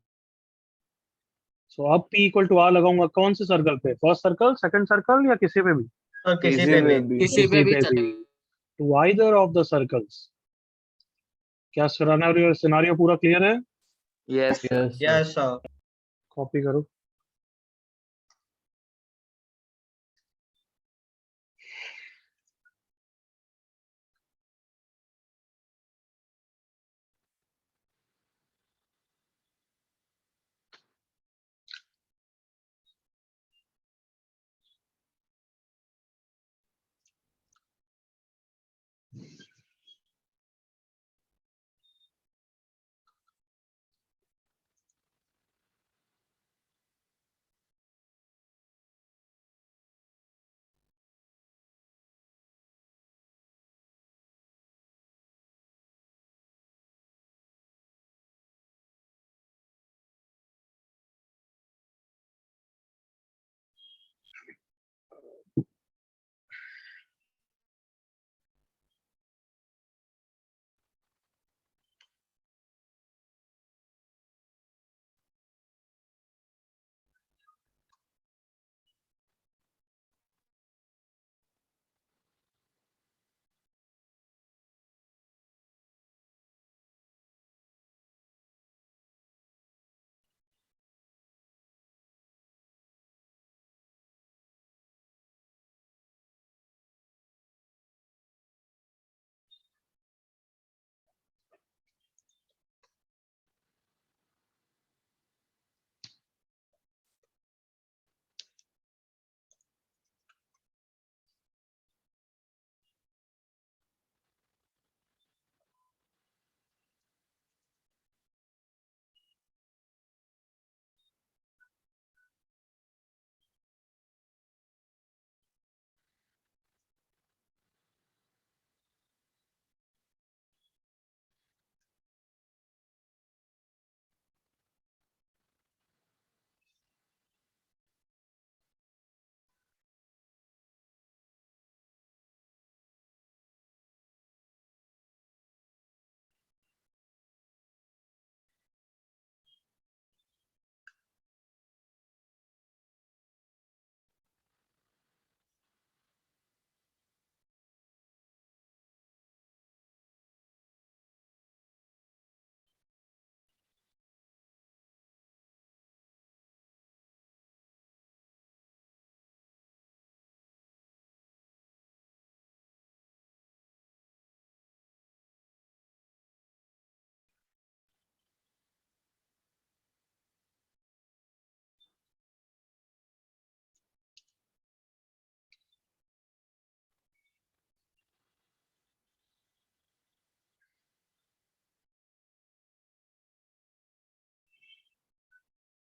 S1: सो अब p equal to r लगाऊंगा कौन से circle पे? First circle, second circle, या किसी पे भी?
S7: Sir, किसी
S9: किसी
S7: पे
S4: में
S7: भी.
S4: भी.
S2: किसी पे भी
S1: पे भी।
S2: चलेगा.
S1: To either of the circles. क्या सिनारियो पूरा क्लियर है?
S9: Yes.
S4: Yes, sir.
S7: Yes, sir.
S1: Copy करो।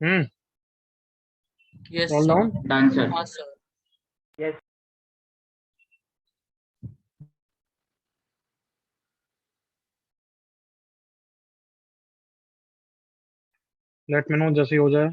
S1: Hmm
S2: Yes,
S1: Roll
S2: sir.
S1: down.
S8: Done, sir.
S2: हाँ sir.
S8: Yes.
S1: Let me know जैसे ही हो जाए।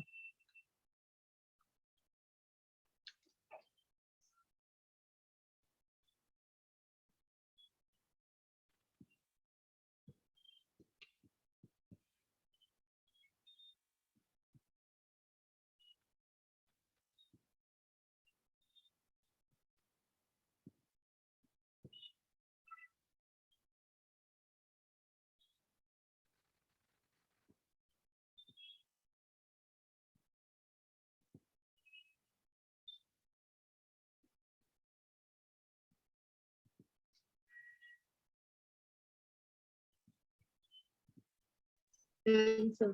S6: Done, sir.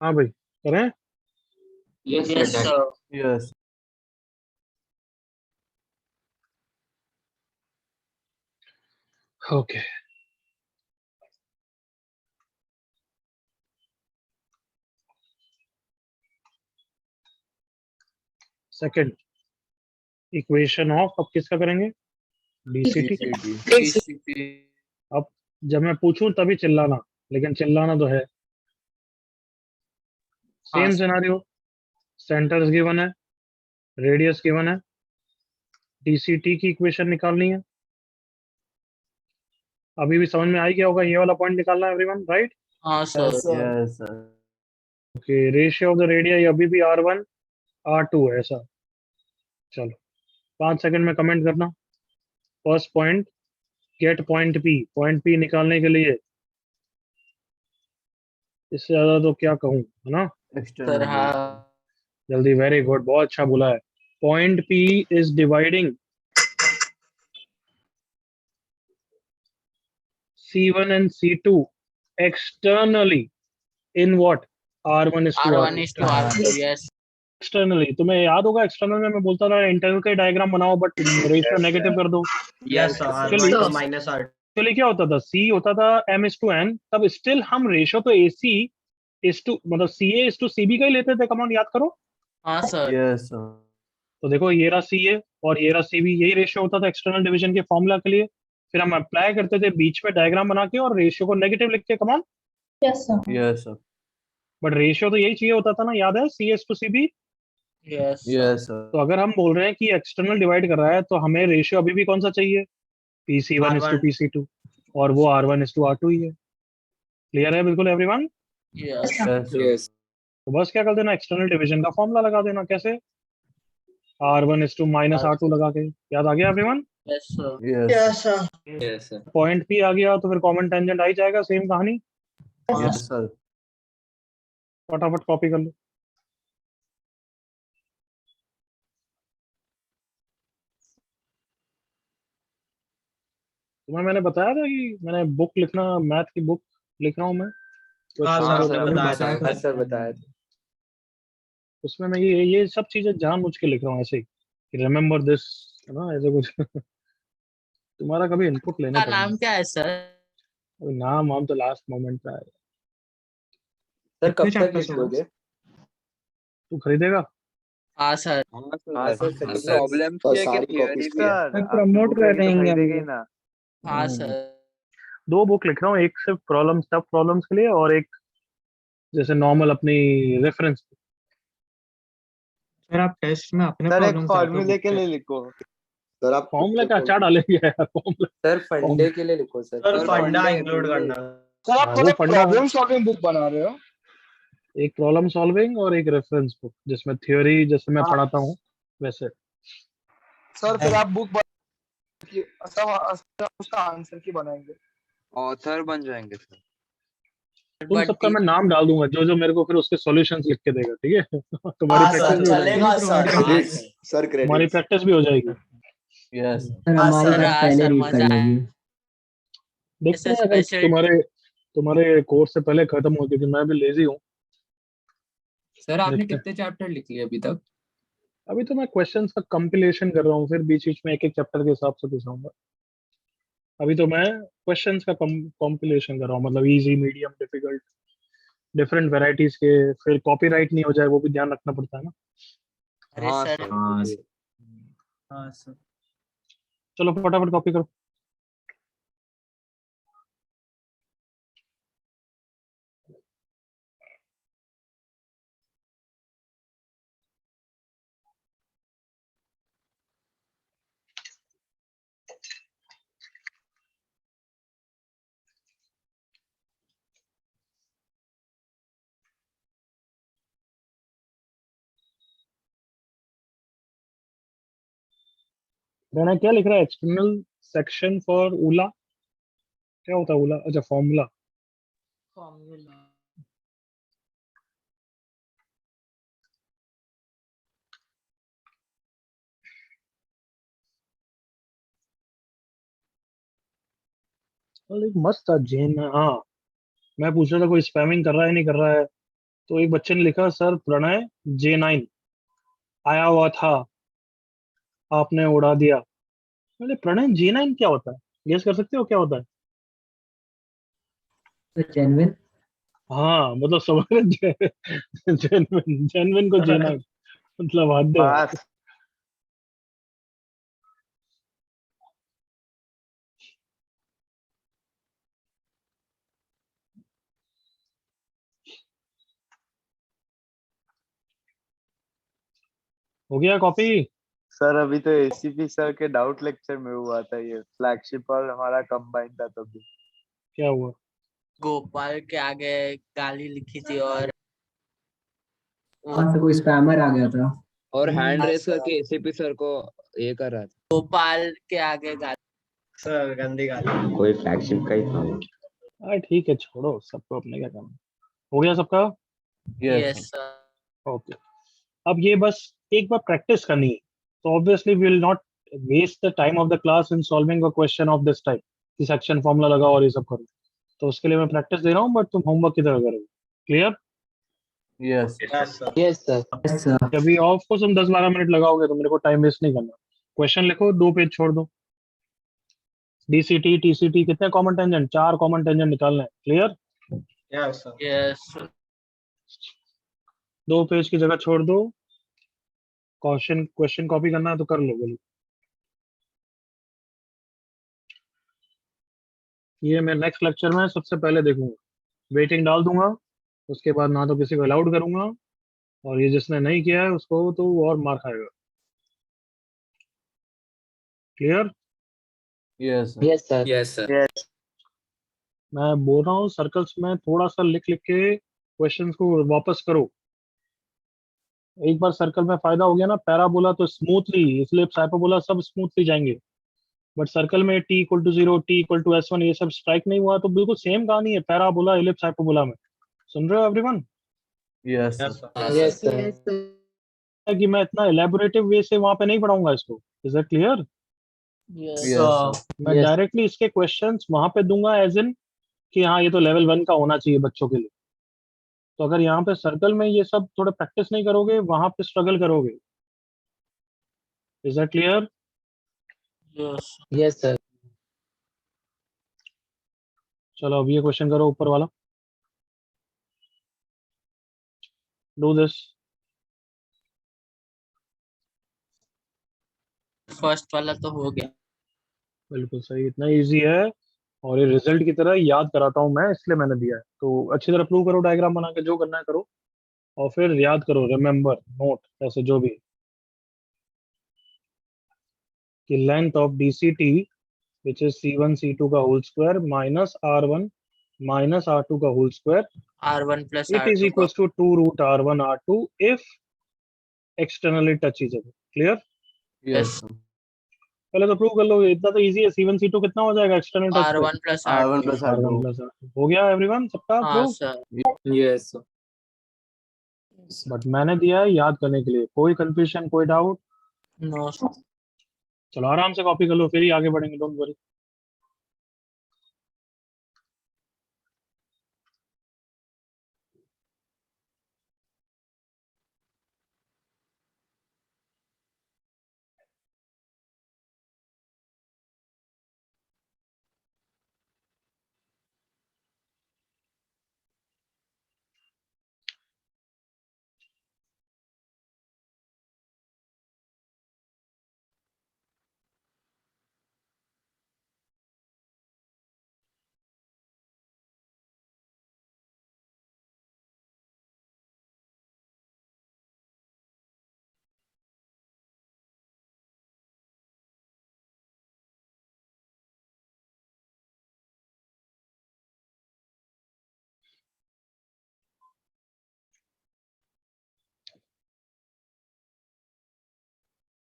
S1: हाँ भाई करें।
S9: Yes,
S2: Yes,
S9: sir.
S2: sir.
S4: Yes.
S1: Okay second equation of, अब किसका करेंगे, डीसीटी।
S4: DCT.
S1: अब जब मैं पूछूं तभी चिल्लाना, लेकिन चिल्लाना तो है। सेम
S2: हाँ,
S1: सिनारियो, सेंटर्स गिवन है, रेडियस गिवन है, डीसीटी की इक्वेशन निकालनी है। अभी भी समझ में आ ही गया होगा, ये वाला पॉइंट निकालना है एवरीवन, राइट।
S2: हाँ sir.
S4: Yes, sir.
S1: Okay, ratio of the radii अभी भी R1 R2 है ऐसा। चलो 5 सेकंड में कमेंट करना। First point, get point P निकालने के लिए इससे ज्यादा तो क्या कहूँ, है ना।
S2: Sir
S4: External.
S2: हाँ।
S1: जल्दी, वेरी गुड, बहुत अच्छा बोला है। Point P is dividing C1 and C2 externally in what, R1 is to
S2: R1
S1: R2।
S2: is to R2. Yes.
S1: Externally तुम्हें याद होगा, एक्सटर्नल में मैं बोलता था इंटरवल का डायग्राम बनाओ बट रेशियो नेगेटिव कर दो।
S7: Yes, sir.
S1: Actually-
S7: R1 to minus R2.
S1: Actually क्या होता था, C होता था M/N, तब स्टिल हम रेशियो तो AC इज टू मतलब CA इज टू CB का ही लेते थे। कमांड याद करो।
S2: हाँ सर।
S4: Yes, sir.
S1: तो देखो ये रहा CA और ये रहा CB, यही रेशियो होता था एक्सटर्नल डिवीजन के फॉर्मूला के लिए। फिर हम अप्लाई करते थे बीच में डायग्राम बना के और रेशियो को नेगेटिव लिख के। Command
S3: Yes, sir.
S4: Yes, sir.
S1: But ratio तो यही चाहिए होता था ना, याद है, CS to CB।
S2: Yes.
S4: Yes, sir.
S1: तो अगर हम बोल रहे हैं कि एक्सटर्नल डिवाइड कर रहा है तो हमें रेशियो अभी भी कौन सा चाहिए, PC1 is to
S7: R1.
S1: PC2, और वो R1 is to R2 ही है। क्लियर है बिल्कुल everyone.
S2: Yes.
S4: Yes, sir.
S9: Yes.
S1: तो बस क्या कर देना, एक्सटर्नल डिवीजन का फॉर्मूला लगा देना। कैसे, R1 is to minus R2 लगा के। याद आ गया everyone.
S2: Yes, sir.
S4: Yes,
S7: sir.
S9: Yes, sir.
S1: Point P आ गया तो फिर कॉमन टेंजेंट आ ही जाएगा, सेम कहानी।
S4: yes, sir.
S1: फटाफट कॉपी कर लो। तुम्हें मैंने बताया था कि मैंने बुक लिखना, मैथ की बुक लिख रहा हूँ मैं। तो
S7: हाँ,
S1: शाम
S7: सर,
S1: को
S7: सर,
S1: तुम्हें
S7: बताया
S1: बताया
S7: था।
S1: था।
S9: हाँ सर बताया था।
S1: उसमें मैं ये सब चीजें जानबूझ के लिख रहा हूँ ऐसे ही कि रिमेम्बर दिस, है ना, ऐसे कुछ। तुम्हारा कभी इनपुट लेना
S2: का
S1: पड़ेगा।
S2: नाम क्या है सर?
S1: अभी नाम वाम तो लास्ट मोमेंट पे आएगा।
S9: सर कब
S10: कितने
S9: तक
S10: chapters
S9: लिख
S10: हो
S9: लोगे?
S1: तू खरीदेगा।
S2: हाँ सर।
S9: हाँ सर
S5: प्रॉब्लम
S9: और सारी कॉपीज भी है।
S8: प्रमोट करेंगे हम।
S2: हाँ सर।
S1: 2 बुक लिख रहा हूँ, एक सिर्फ प्रॉब्लम टफ प्रॉब्लम्स के लिए और एक जैसे नॉर्मल अपनी रेफरेंस।
S10: सर आप टेस्ट में अपने
S9: सर एक
S10: प्रॉब्लम
S9: फॉर्मूले के लिए लिखो।
S5: सर आप
S1: फॉर्मूला का क्या डालेंगे यार, फॉर्मूला।
S9: सर फंडे के लिए लिखो सर।
S7: सर फंडा इंक्लूड करना।
S5: सर
S1: हाँ, वो फंडा
S5: प्रॉब्लम सॉल्विंग बुक बना रहे हो?
S1: एक प्रॉब्लम सॉल्विंग और एक रेफरेंस बुक जिसमें थ्योरी जैसे मैं पढ़ाता हूँ वैसे।
S5: सर फिर आप बुक उसका आंसर की बनाएंगे?
S9: ऑथर बन जाएंगे सर।
S1: तुम सबका मैं नाम डाल दूंगा, जो जो मेरे को फिर उसके सॉल्यूशंस लिख के देगा, ठीक है। तुम्हारी प्रैक्टिस भी हो जाएगी।
S5: सर
S1: तुम्हारी प्रैक्टिस भी हो जाएगी।
S4: Yes, sir.
S10: सर हमारी
S2: सर,
S10: बात
S2: हाँ,
S10: पहले
S2: सर,
S10: रीड
S2: मजा
S10: कर
S2: आया।
S10: लेंगे।
S1: देखते हैं
S2: ऐसे
S1: अगर
S2: special-
S1: तुम्हारे कोर्स से पहले खत्म हो, क्योंकि मैं भी लेजी हूँ।
S11: सर आपने
S1: देखते हैं।
S11: कितने चैप्टर लिख लिए अभी तक?
S1: अभी तो मैं क्वेश्चंस का कंपिलेशन कर रहा हूँ, फिर बीच बीच में एक एक चैप्टर के हिसाब से पूछाऊंगा। अभी तो मैं क्वेश्चंस का कंपिलेशन कर रहा हूँ, मतलब easy, medium, difficult, different varieties के। फिर कॉपीराइट नहीं हो जाए वो भी ध्यान रखना पड़ता है ना।
S2: अरे
S9: हाँ
S2: सर।
S9: सर।
S11: हाँ सर।
S10: हाँ सर।
S1: चलो फटाफट कॉपी करो। मैंने क्या लिख रहा है, एक्सटर्नल सेक्शन फॉर उला, क्या होता है उला? अच्छा, फॉर्मूला। एक मस्त था जेन में। हाँ, मैं पूछ रहा था कोई स्पैमिंग कर रहा है नहीं कर रहा है। तो एक बच्चे ने लिखा, सर प्रणय J9 आया हुआ था, आपने उड़ा दिया। मैंने, प्रणय J9 क्या होता है? गेस कर सकते हो क्या होता है?
S10: जेन्युइन।
S1: हाँ मतलब समझ रहे, जेनविन, जेनविन को J9 मतलब हद है।
S9: पास।
S1: हो गया कॉपी?
S9: सर अभी तो एसीपी सर के डाउट लेक्चर में हुआ था, ये फ्लैगशिप और हमारा कंबाइन था तभी।
S1: क्या हुआ?
S2: गोपाल के आगे गाली लिखी थी और
S10: कौन सा कोई स्पैमर आ गया था?
S9: और हैंड
S2: हाँ,
S9: रेस
S2: सर।
S9: करके एसीपी सर को ये कर रहा था।
S2: गोपाल के आगे गाली।
S7: सर गंदी गाली।
S9: कोई फ्लैगशिप का ही था।
S1: अरे ठीक है, छोड़ो, सबको अपने क्या काम है। हो गया सबका?
S2: Yes sir.
S1: ओके। अब ये बस एक बार प्रैक्टिस करनी है, तो obviously we will not waste the time of the class in solving a question of this type कि सेक्शन फॉर्मूला लगाओ और ये सब करो। तो उसके लिए मैं प्रैक्टिस दे रहा हूँ, बट तुम होमवर्क की तरह करोगे। Clear?
S4: Yes.
S7: Yes sir.
S9: Yes sir.
S10: Yes sir.
S1: जब भी ऑफ को तुम 10-12 मिनट लगाओगे तो मेरे को टाइम वेस्ट नहीं करना। क्वेश्चन लिखो, 2 पेज छोड़ दो। डीसीटी टीसीटी कितने कॉमन टेंजेंट? 4 कॉमन टेंजेंट निकालने हैं। Clear?
S7: Yes sir.
S2: Yes
S1: 2 page की जगह छोड़ दो। क्वेश्चन क्वेश्चन कॉपी करना है तो कर लो, बोलो। ये मैं नेक्स्ट लेक्चर में सबसे पहले देखूंगा, वेटिंग डाल दूंगा। उसके बाद ना तो किसी को अलाउड करूंगा, और ये जिसने नहीं किया है उसको तो वो और मार खाएगा। Clear?
S4: Yes, sir.
S9: Yes sir.
S11: Yes sir.
S9: Yes.
S1: मैं बोल रहा हूँ सर्कल्स में थोड़ा सा लिख लिख के क्वेश्चंस को वापस करो। एक बार सर्कल में फायदा हो गया ना, पैराबोला तो स्मूथली, इसलिए हाइपरबोला सब स्मूथली जाएंगे। बट सर्कल में t = 0, t = S1 ये सब स्ट्राइक नहीं हुआ तो बिल्कुल सेम कहानी है पैराबोला इलिप्स हाइपरबोला में। सुन रहे हो everyone?
S4: Yes, sir.
S7: Yes sir.
S2: हाँ
S9: yes
S2: sir.
S9: Sir.
S6: Yes, sir.
S1: कि मैं इतना एलेबोरेटिव वे से वहां पे नहीं पढ़ाऊंगा इसको। Is that clear?
S2: Yes
S4: Yes, sir.
S1: मैं डायरेक्टली इसके क्वेश्चंस वहां पे दूंगा, एज इन कि हाँ ये तो लेवल 1 का होना चाहिए बच्चों के लिए। तो अगर यहाँ पे सर्कल में ये सब थोड़ा प्रैक्टिस नहीं करोगे, वहां पे स्ट्रगल करोगे। Is that clear?
S2: Yes
S9: yes sir.
S1: चलो अब ये क्वेश्चन करो, ऊपर वाला। Do this.
S2: फर्स्ट वाला तो हो गया।
S1: बिल्कुल सही, इतना इजी है। और ये रिजल्ट की तरह याद कराता हूँ मैं, इसलिए मैंने दिया है। तो अच्छी तरह प्रूव करो, डायग्राम बना के जो करना है करो, और फिर याद करो, रिमेम्बर, नोट, ऐसे जो भी, कि length of DCT which is C1 C2 का whole square minus R1 minus R2 का whole square,
S2: R1 +
S1: it is
S2: R2 का।
S1: Equal to 2√R1 R2 if externally touch each other. Clear?
S4: Yes, sir.
S1: पहले तो prove कर लो, इतना तो easy है। C1 C2 कितना हो जाएगा एक्सटर्नल टच पे?
S2: R1 +
S4: R1
S2: R2।
S4: plus
S1: R1
S4: R2.
S1: Plus R2 हो गया एवरीवन, सबका
S2: हाँ
S1: prove.
S2: Sir.
S11: Yes sir.
S1: But मैंने दिया है याद करने के लिए, कोई कंफ्यूजन, कोई डाउट?
S2: No sir.
S1: चलो आराम से कॉपी कर लो, फिर ही आगे बढ़ेंगे, don't worry.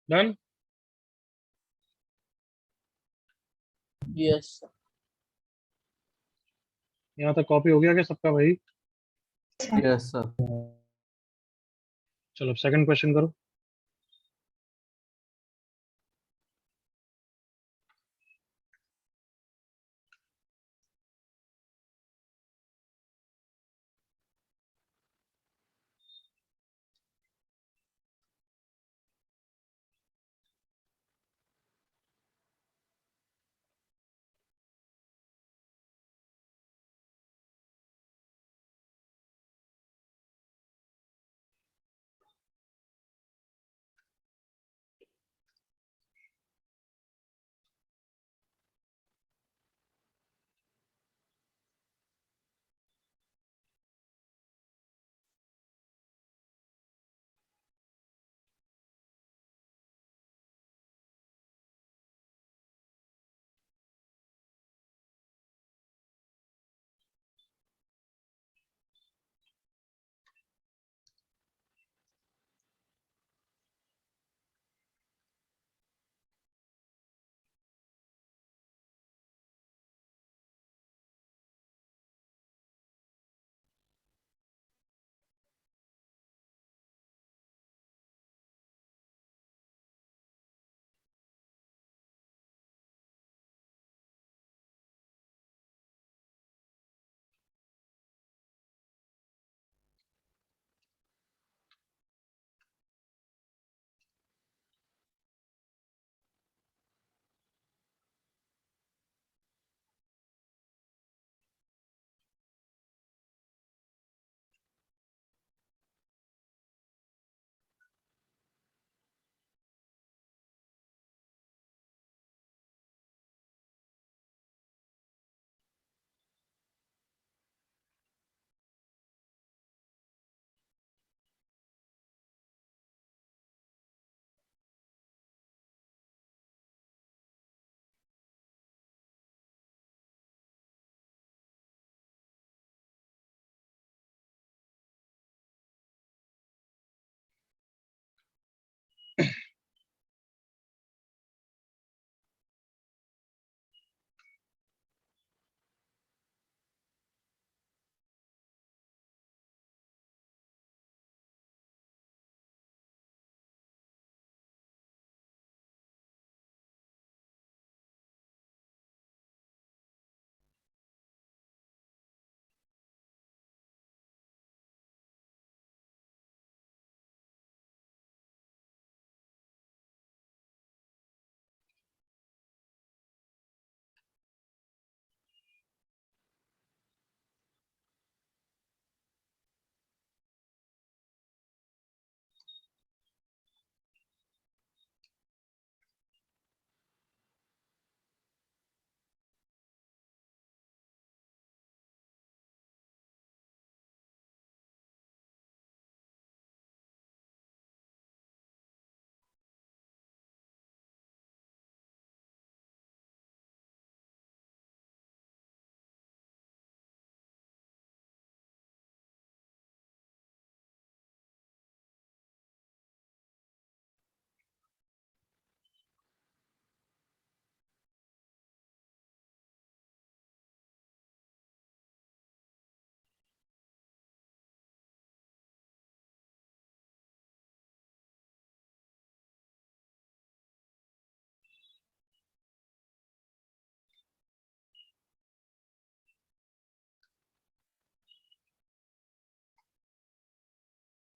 S1: Done?
S2: Yes sir.
S1: यहाँ तक कॉपी हो गया क्या सबका भाई?
S4: Yes, sir.
S1: चलो अब सेकंड क्वेश्चन करो।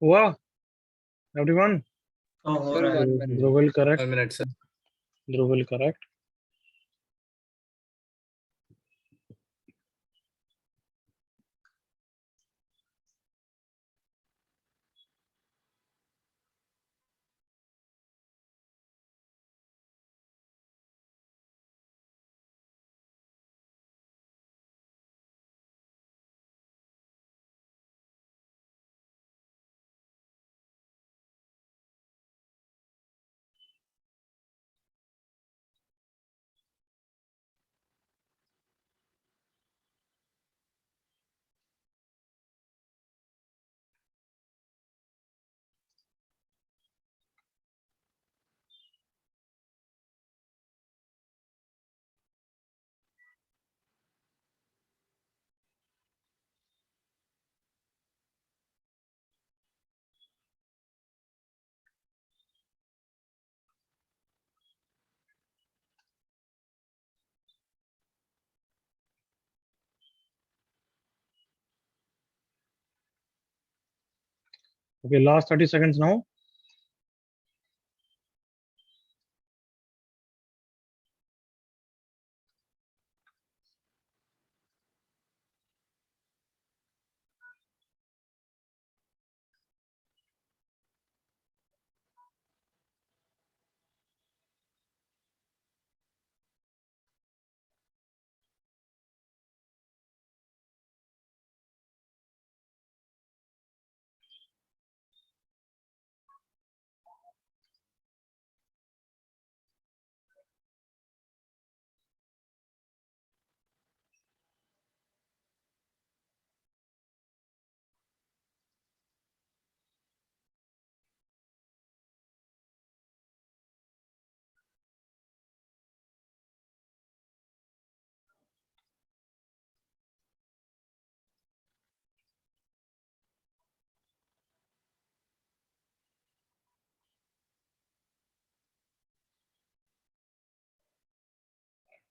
S1: हुआ एवरीवन?
S7: हाँ, हो
S11: Sir,
S7: रहा है।
S11: 1 minute.
S1: Dhruval
S11: 1
S1: correct,
S11: minute, sir.
S1: Dhruval correct. Okay, last 30 seconds now.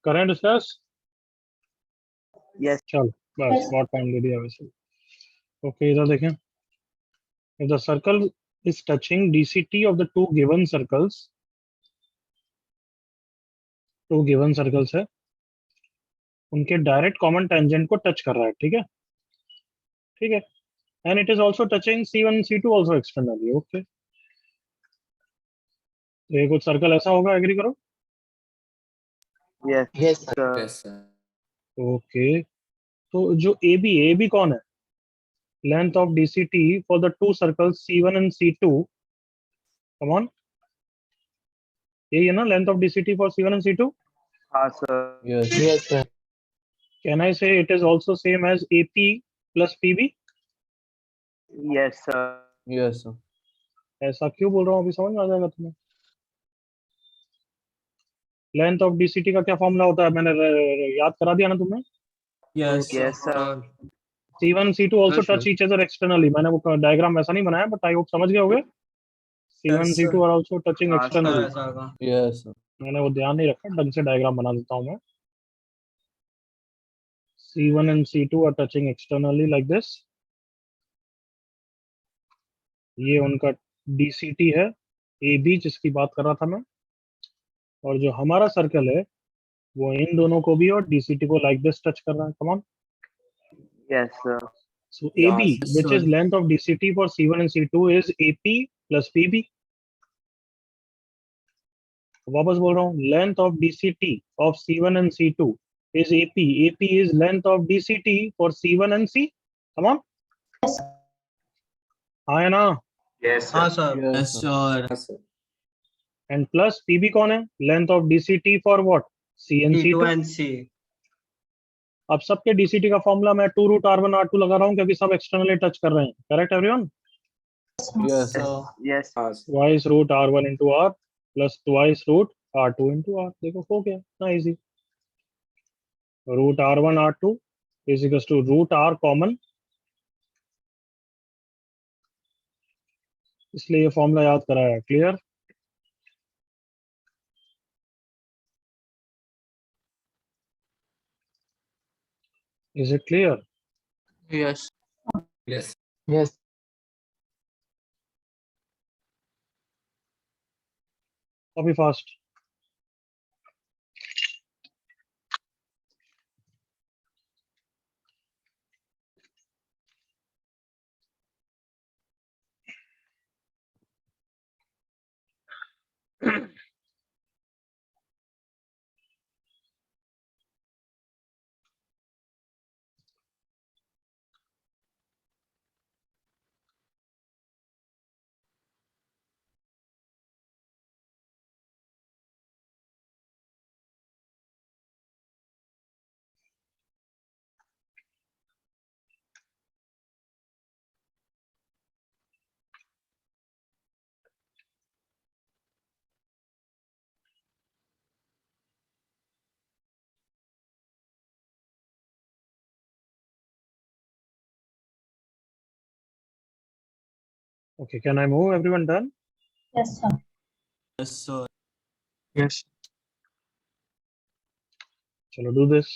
S1: करें डिस्कस?
S9: Yes.
S1: चल बस बहुत टाइम दे दिया वैसे. ओके, इधर देखें. If the circle is touching DCT of the two given circles है, उनके डायरेक्ट कॉमन टेंजेंट को टच कर रहा है. ठीक है, ठीक है. And it is also touching C1 C2 also externally. Okay, तो ये कुछ सर्कल ऐसा होगा, एग्री करो.
S9: Yes.
S3: Yes,
S9: sir.
S11: Yes, sir.
S1: Okay, तो जो AB कौन है? Length of DCT for the two circles C1 and C2. Come on, यही है ना length of DCT for C1 and C2?
S9: हाँ sir.
S4: Yes.
S3: yes, sir.
S1: Can I say it is also same as AP plus PB?
S9: Yes sir.
S4: Yes, sir.
S1: ऐसा क्यों बोल रहा हूँ अभी समझ में आ जाएगा तुम्हें। लेंथ ऑफ डीसीटी का क्या फॉर्मूला होता है, मैंने याद करा दिया ना तुम्हें।
S11: Yes
S9: Yes, sir.
S1: C1 C2 also
S11: Sure,
S1: touch
S11: sure.
S1: each other externally। मैंने वो डायग्राम वैसा नहीं बनाया, बट आई होप समझ गए होगे। C1
S11: Yes,
S1: C2
S11: sir.
S1: are also touching
S9: हाँ,
S1: externally।
S7: ऐसा होगा।
S4: Yes, sir.
S1: मैंने वो ध्यान नहीं रखा, ढंग से डायग्राम बना देता हूँ मैं। C1 and C2 are touching externally like this। ये उनका DCT है, AB जिसकी बात कर रहा था मैं। और जो हमारा सर्कल है वो इन दोनों को भी और DCT को like this टच कर रहा है। कम on.
S9: Yes, sir.
S1: So AB,
S11: Yes,
S1: which
S11: sir.
S1: is length of DCT for C1 and C2 is AP plus PB। वापस बोल रहा हूँ, length of DCT of C1 and C2 is AP। AP is length of DCT for C1 and C। Come on। हाँ या ना।
S7: हाँ sir.
S4: Yes,
S11: Yes,
S4: sir.
S11: sir.
S1: And plus PB कौन है, length of DCT for what, C and
S7: C2
S1: C2।
S7: and C।
S1: अब सबके DCT का formula मैं 2 रूट R1 R2 लगा रहा हूँ क्योंकि सब एक्सटर्नली टच कर रहे हैं। Correct everyone.
S4: Yes, sir.
S9: Yes.
S1: Twice root R1 into R plus twice root R2 into R। देखो हो गया ना easy. Root R1 R2 is equal to root R common, इसलिए ये फॉर्मूला याद कराया। Clear. Is it clear.
S2: Yes।
S11: Yes.
S10: Yes.
S1: Copy fast. Okay, can I move? Everyone done?
S3: Yes, sir.
S11: Yes, sir.
S10: Yes.
S1: Chalo, do this।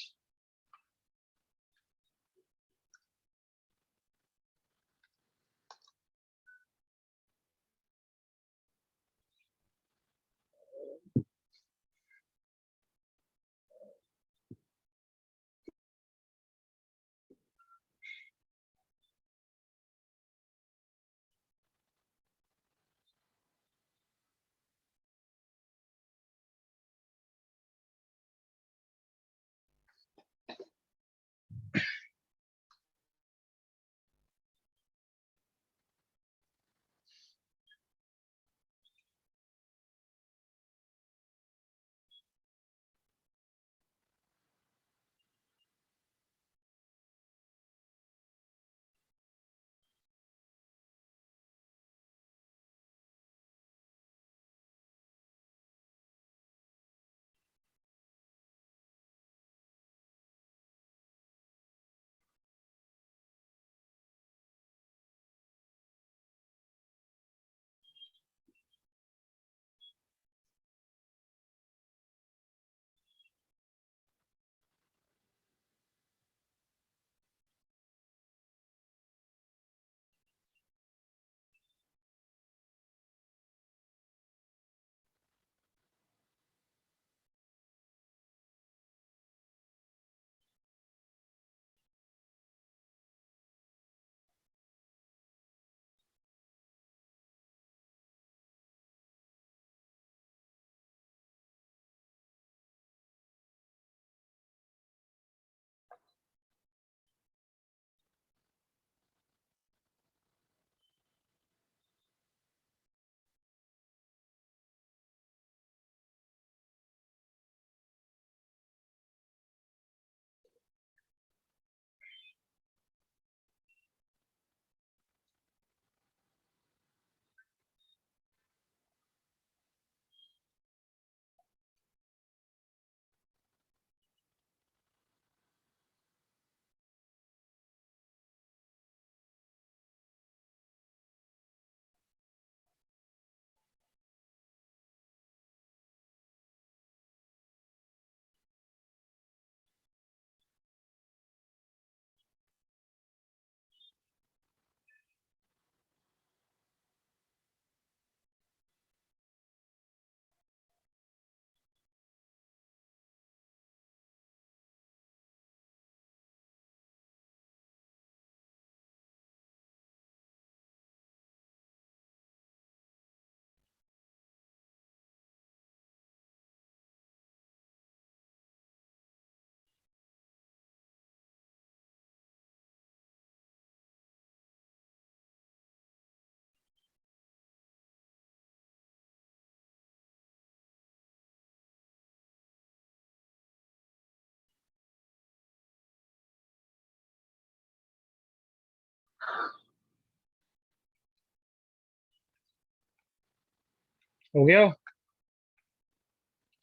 S1: हो गया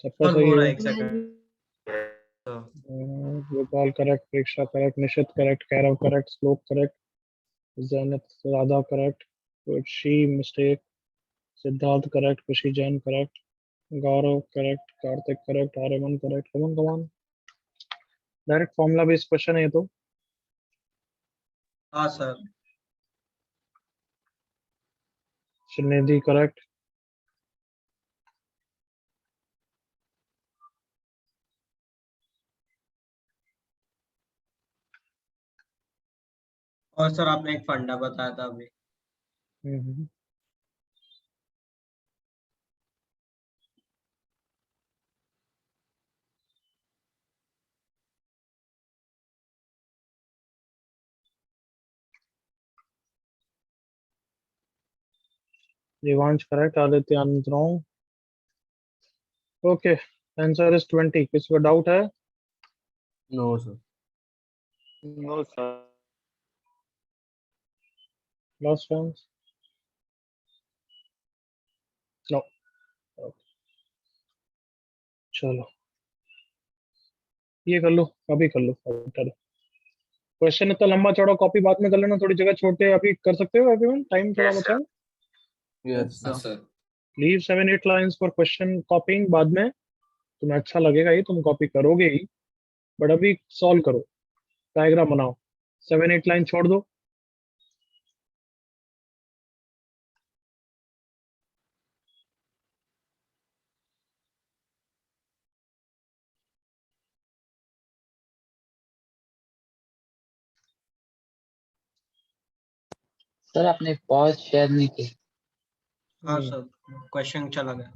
S1: सबका
S7: और
S1: सही
S7: हो रहा
S1: है?
S7: है एक second.
S1: Gopal correct, Preksha correct, Nishit correct, Kairav correct, Shlok correct, Jainat Radha correct, she mistake, Siddharth correct, Khushi Jain correct, Gaurav correct, Kartik correct, Aryaman correct. Come on come on, direct formula based question है ये तो।
S7: हाँ सर।
S1: श्रीनिधि करेक्ट,
S7: और सर आपने एक फंडा बताया था अभी।
S1: Devansh correct, Aditya Anand wrong. Okay, answer is 20। किसी को डाउट है?
S11: No, sir.
S9: No sir.
S1: Last chance. No. चलो ये कर लो, अभी कर लो। क्वेश्चन इतना लंबा चौड़ा, कॉपी बाद में कर लेना, थोड़ी जगह छोड़ के अभी कर सकते हो एवरीवन? टाइम थोड़ा बचा है।
S11: Yes, sir.
S1: Leave 7-8 lines for question कॉपिंग। बाद में तुम्हें अच्छा लगेगा ही, तुम कॉपी करोगे ही, बट अभी सॉल्व करो, डायग्राम बनाओ। 7-8 लाइन छोड़ दो।
S8: सर आपने पॉज शेयर नहीं की।
S7: हाँ सर, क्वेश्चन चला गया।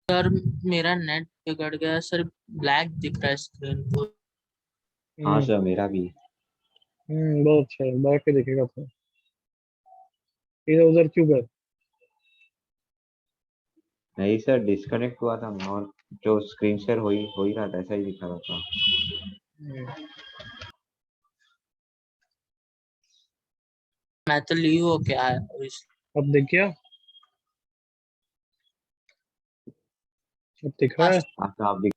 S2: सर मेरा नेट बिगड़ गया सर, ब्लैक दिख रहा है स्क्रीन को।
S5: हाँ सर मेरा भी।
S1: बहुत अच्छा है, बैठ के देखेगा तो। इधर उधर क्यों गए?
S5: नहीं सर, डिस्कनेक्ट हुआ था मैं, और जो स्क्रीन शेयर हो ही रहा था, ऐसा ही दिखा रहा था।
S2: मैं तो लीव हो के आया
S1: अब देख गया, अब दिख रहा है।
S5: आपका आप भी।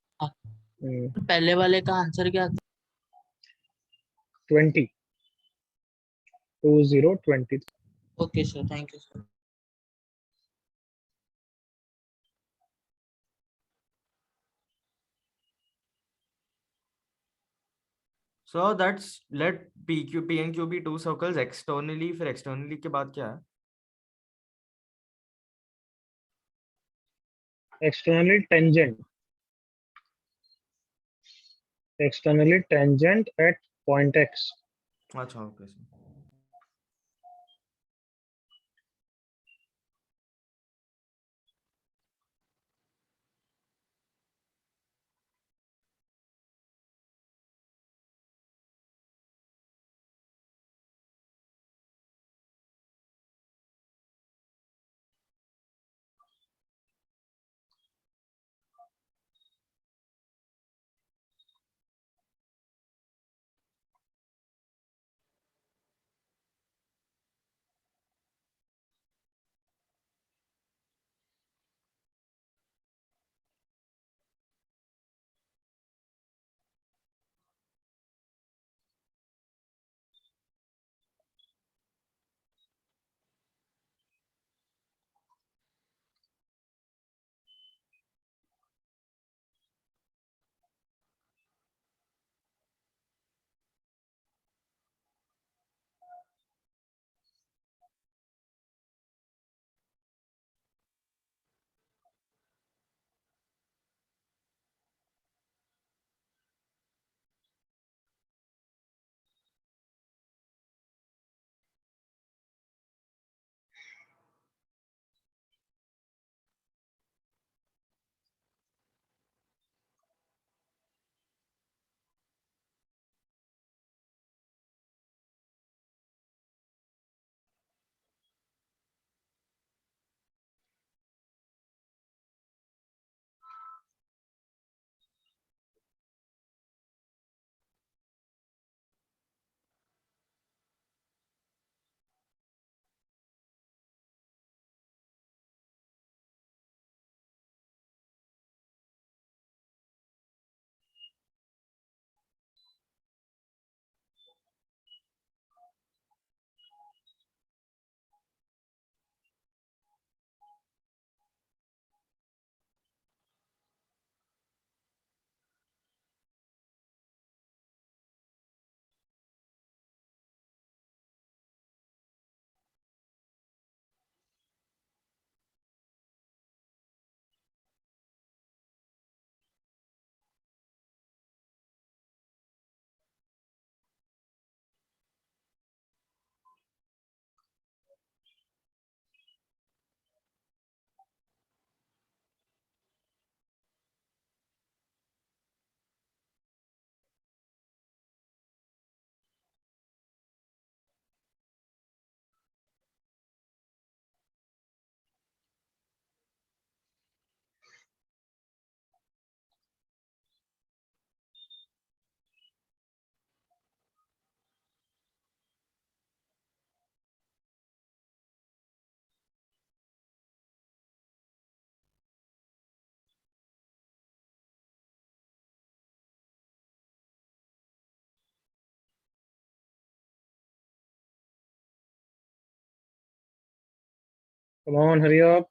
S2: पहले वाले का आंसर क्या था?
S1: 20, 2020।
S2: Okay sir, thank you sir.
S12: So that's let PQ P and Q be two circles externally. फिर externally के बाद क्या है?
S1: Externally tangent, externally tangent at point X.
S12: अच्छा okay sir.
S1: Come on, hurry up.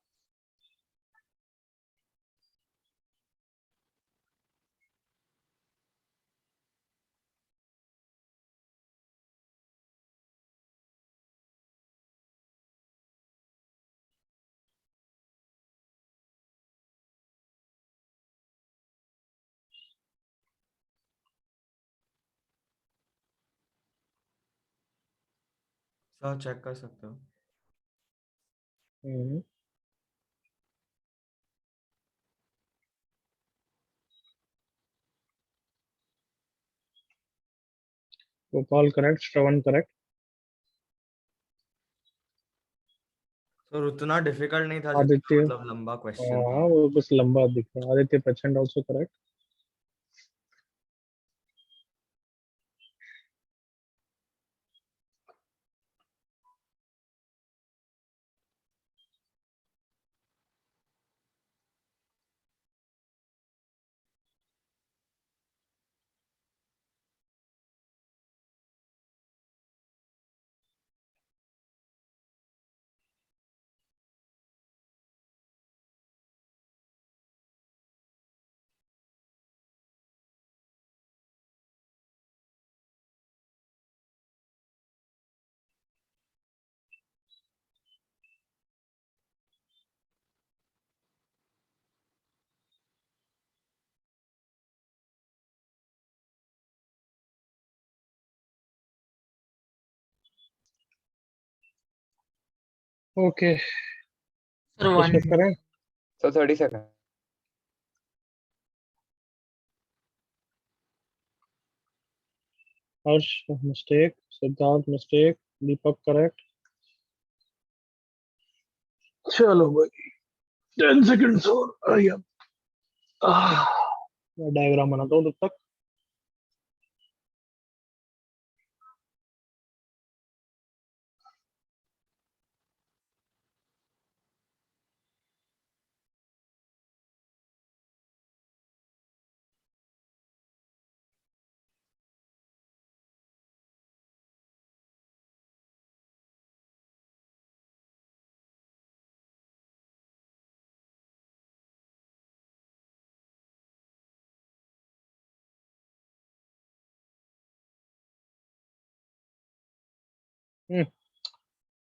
S12: Sir check कर सकते हो।
S1: Hmm, Gopal correct, Shravan correct.
S12: Sir उतना डिफिकल्ट नहीं था जितना
S1: आदित्य,
S12: मतलब लंबा क्वेश्चन था।
S1: हाँ वो बस लंबा दिख रहा है। आदित्य प्रचंड also correct. Okay,
S2: sir one
S1: discuss करें।
S5: So 30 seconds.
S1: हर्ष मिस्टेक, सिद्धार्थ मिस्टेक, दीपक करेक्ट। चलो भाई 10 सेकंड्स और, हरी अप। मैं डायग्राम बनाता हूँ तब तक।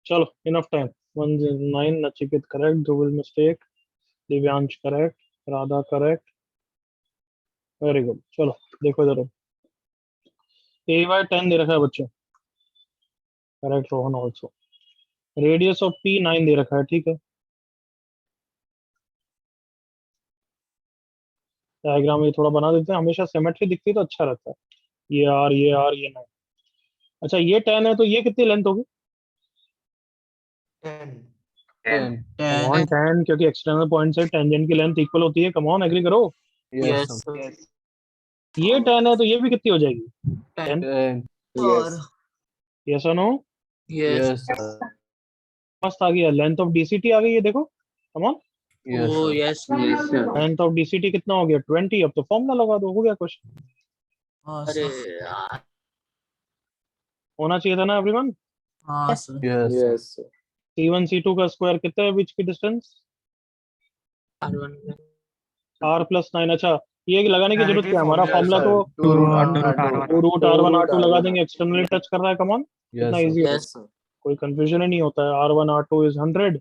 S1: चलो enough time. 19 Nachiket correct, Dhruval mistake, Divyansh correct, Radha correct. Very good. चलो देखो जरा, AY 10 दे रखा है बच्चों, correct. Rohan also. Radius of P 9 दे रखा है, ठीक है। डायग्राम ये थोड़ा बना देते हैं, हमेशा सिमेट्री दिखती है तो अच्छा रहता है। ये R, ये R, ये 9। अच्छा ये 10 है तो ये कितनी लेंथ होगी?
S12: 10
S1: कम ऑन 10, क्योंकि एक्सटर्नल पॉइंट से टेंजेंट की लेंथ इक्वल होती है। कम ऑन, एग्री करो।
S11: Yes,
S2: yes
S11: sir.
S1: ये 10 है तो ये भी कितनी हो जाएगी? 10।
S11: 10.
S2: और
S1: यस और नो?
S2: Yes
S11: Yes, sir.
S1: मस्त आ गया। लेंथ ऑफ DCT आ गई है, देखो। Come on,
S11: Yes,
S2: oh
S11: sir.
S2: Yes
S1: length of DCT कितना हो गया? 20। अब तो फॉर्मूला लगा दो, हो गया क्वेश्चन।
S2: हाँ अरे यार
S1: होना चाहिए था ना एवरीवन।
S2: हाँ sir
S11: Yes, sir.
S9: Yes, sir.
S1: C1 C2 का स्क्वायर कितना है बीच की डिस्टेंस?
S2: R1
S1: R plus 9। अच्छा ये लगाने की जरूरत
S12: डायरेक्टली
S1: क्या है? हमारा
S12: फॉर्मूला
S1: फॉर्मूला
S12: यूज
S1: तो
S12: कर।
S11: 2 root R2.
S1: 2 root
S9: Two
S1: R1
S9: root
S1: R2 लगा
S9: R1
S1: देंगे, एक्सटर्नली टच कर रहा है। कम ऑन, कितना
S11: Yes, sir.
S1: इजी है।
S2: यस
S1: कोई कंफ्यूजन ही नहीं होता है। R1 R2 इज 100,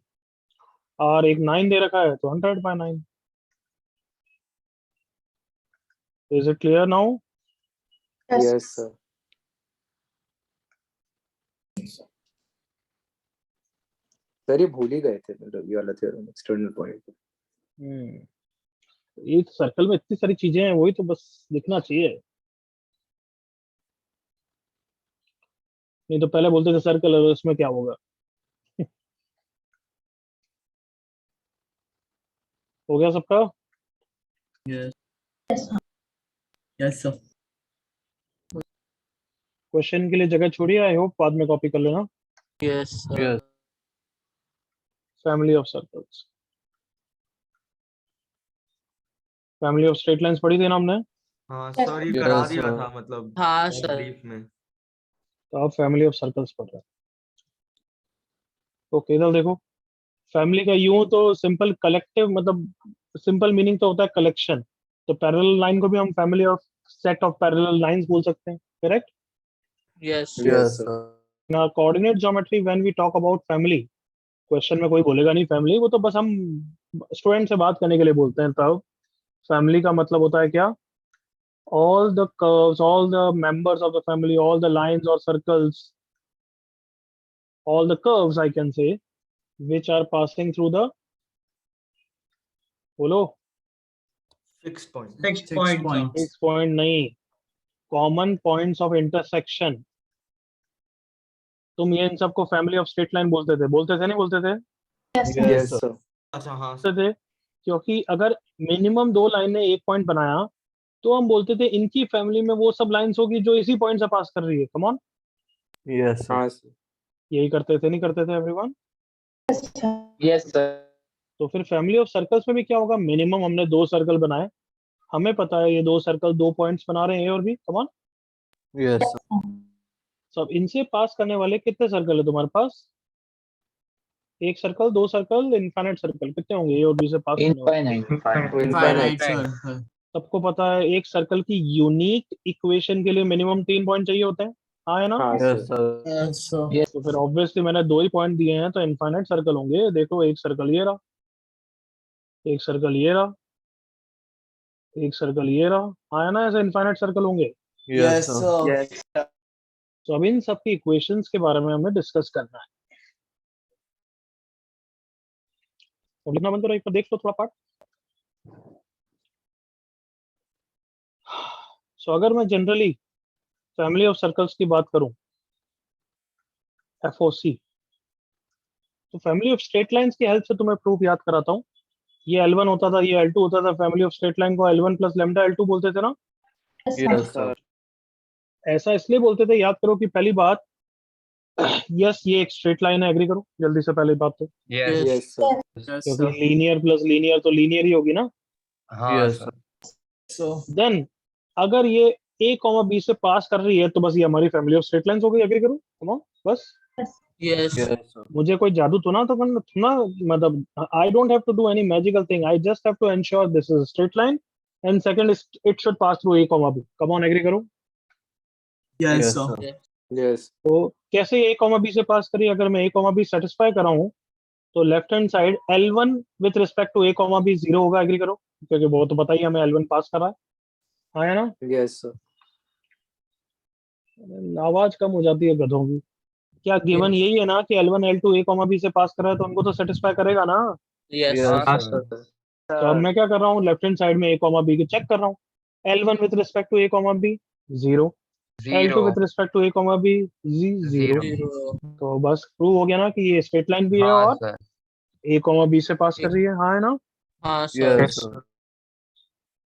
S1: और एक 9 दे रखा है तो 100/9। Is it clear now?
S9: Yes, sir. Sir ये भूल ही गए थे ये वाला थ्योरम, एक्सटर्नल पॉइंट।
S1: एक सर्कल में इतनी सारी चीजें हैं, वही तो बस दिखना चाहिए। नहीं तो पहले बोलते थे सर्कल है, इसमें क्या होगा। हो गया सबका?
S2: यस सर
S1: क्वेश्चन के लिए जगह छोड़िए, आई होप बाद में कॉपी कर लेना।
S2: Yes sir
S11: Yes.
S1: Family of circles, family of straight lines पढ़ी थी ना हमने।
S12: हाँ सर ये करा
S11: Yes,
S12: दिया
S11: sir.
S12: था मतलब
S2: हाँ सर
S12: ब्रीफ में।
S1: तो आप फैमिली ऑफ सर्कल्स पढ़ रहे हैं। ओके इधर देखो, फैमिली का यूं तो सिंपल कलेक्टिव, मतलब सिंपल मीनिंग तो होता है कलेक्शन। तो पैरेलल लाइन को भी हम family of set of parallel lines बोल सकते हैं, करेक्ट?
S2: Yes.
S11: Yes, sir.
S1: ना coordinate geometry when we talk about family, question में कोई बोलेगा नहीं फैमिली, वो तो बस हम स्टूडेंट से बात करने के लिए बोलते हैं। तब फैमिली का मतलब होता है क्या? all the curves, all the members of the family, all the lines or circles, all the curves I can say, which are passing through the, बोलो,
S12: 6 point.
S7: 6 points.
S1: 6 point नहीं, common points of intersection। तुम ये इन सबको family of straight line बोलते थे नहीं बोलते थे?
S3: Yes, sir.
S11: Yes, sir.
S12: अच्छा हाँ
S1: बोलते थे क्योंकि अगर मिनिमम 2 लाइन ने 1 पॉइंट बनाया तो हम बोलते थे इनकी फैमिली में वो सब लाइंस होगी जो इसी पॉइंट से पास कर रही है। कम ऑन,
S11: Yes, sir.
S1: यही करते थे नहीं करते थे everyone?
S3: Yes, sir.
S8: Yes sir.
S1: तो फिर फैमिली ऑफ सर्कल्स में भी क्या होगा? मिनिमम हमने 2 सर्कल बनाए, हमें पता है ये 2 सर्कल 2 पॉइंट्स बना रहे हैं, ए और B. Come on,
S11: Yes, sir.
S1: सब इनसे पास करने वाले कितने सर्कल है तुम्हारे पास? 1 सर्कल, 2 सर्कल, इनफाइनाइट सर्कल, कितने होंगे ए और बी से पास करने वाले?
S8: इनफाइनाइट।
S11: Infinite,
S2: sir.
S1: सबको पता है एक सर्कल की यूनिक इक्वेशन के लिए मिनिमम 3 पॉइंट चाहिए होते हैं, हाँ है ना?
S11: Yes, sir.
S2: Yes, sir.
S8: Yes
S1: तो फिर ऑब्वियसली मैंने 2 ही पॉइंट दिए हैं तो इनफाइनाइट सर्कल होंगे। देखो एक सर्कल ये रहा, एक सर्कल ये रहा, एक सर्कल ये रहा, हाँ है ना? ऐसे इनफाइनाइट सर्कल होंगे।
S11: Yes, sir.
S9: Yes.
S1: तो अब इन सब की इक्वेशंस के बारे में हमें डिस्कस करना है। तो लिखना बंद करो, एक बार देख लो थोड़ा पार्ट। सो अगर मैं जनरली फैमिली ऑफ सर्कल्स की बात करूं, FOC, तो फैमिली ऑफ स्ट्रेट लाइंस की हेल्प से तुम्हें प्रूफ याद कराता हूं। ये L1 होता था, ये L2 होता था। फैमिली ऑफ स्ट्रेट लाइन को L1 प्लस लेमडा L2 बोलते थे ना?
S3: Yes, sir.
S11: Yes, sir.
S1: ऐसा इसलिए बोलते थे, याद करो कि पहली बात, यस ये एक स्ट्रेट लाइन है, एग्री करो जल्दी से पहली बात तो,
S2: Yes.
S11: Yes, sir.
S2: Yes,
S1: क्योंकि
S2: sir.
S1: लीनियर प्लस लीनियर तो लीनियर ही होगी ना।
S11: Yes, sir.
S2: So,
S1: देन अगर ये A, B से पास कर रही है तो बस ये हमारी फैमिली ऑफ स्ट्रेट लाइंस हो गई, एग्री करो, कम ऑन बस।
S2: yes.
S11: Yes, sir.
S1: मुझे कोई जादू तो ना, तो ना मतलब I don't have to do any magical thing, I just have to ensure this is straight line and second it should pass through A, B। Come on, agree करो।
S11: Yes,
S2: Yes,
S11: sir.
S2: sir.
S9: Yes.
S1: तो कैसे A, B से पास करी? अगर मैं A, B satisfy कर रहा हूँ तो left hand side L1 with respect to A, B 0 होगा, एग्री करो, क्योंकि वो तो पता ही हमें L1 पास कर रहा है, हाँ है ना?
S9: Yes, sir.
S1: आवाज कम हो जाती है गधों की। क्या गिवन यही है ना कि L1 L2 A, B से पास कर रहा है तो उनको तो सेटिस्फाई करेगा ना?
S2: Yes.
S11: Yes,
S2: sir.
S11: sir.
S1: तो अब मैं क्या कर रहा हूँ, लेफ्ट हैंड साइड में A, B की चेक कर रहा हूँ। L1 with respect to A, B 0, L2 with respect to A, B 0।
S2: Zero.
S1: तो बस प्रूव हो गया ना कि ये स्ट्रेट लाइन भी है और A, B से पास कर रही है, हाँ है ना?
S2: हाँ sir.
S11: Yes, sir.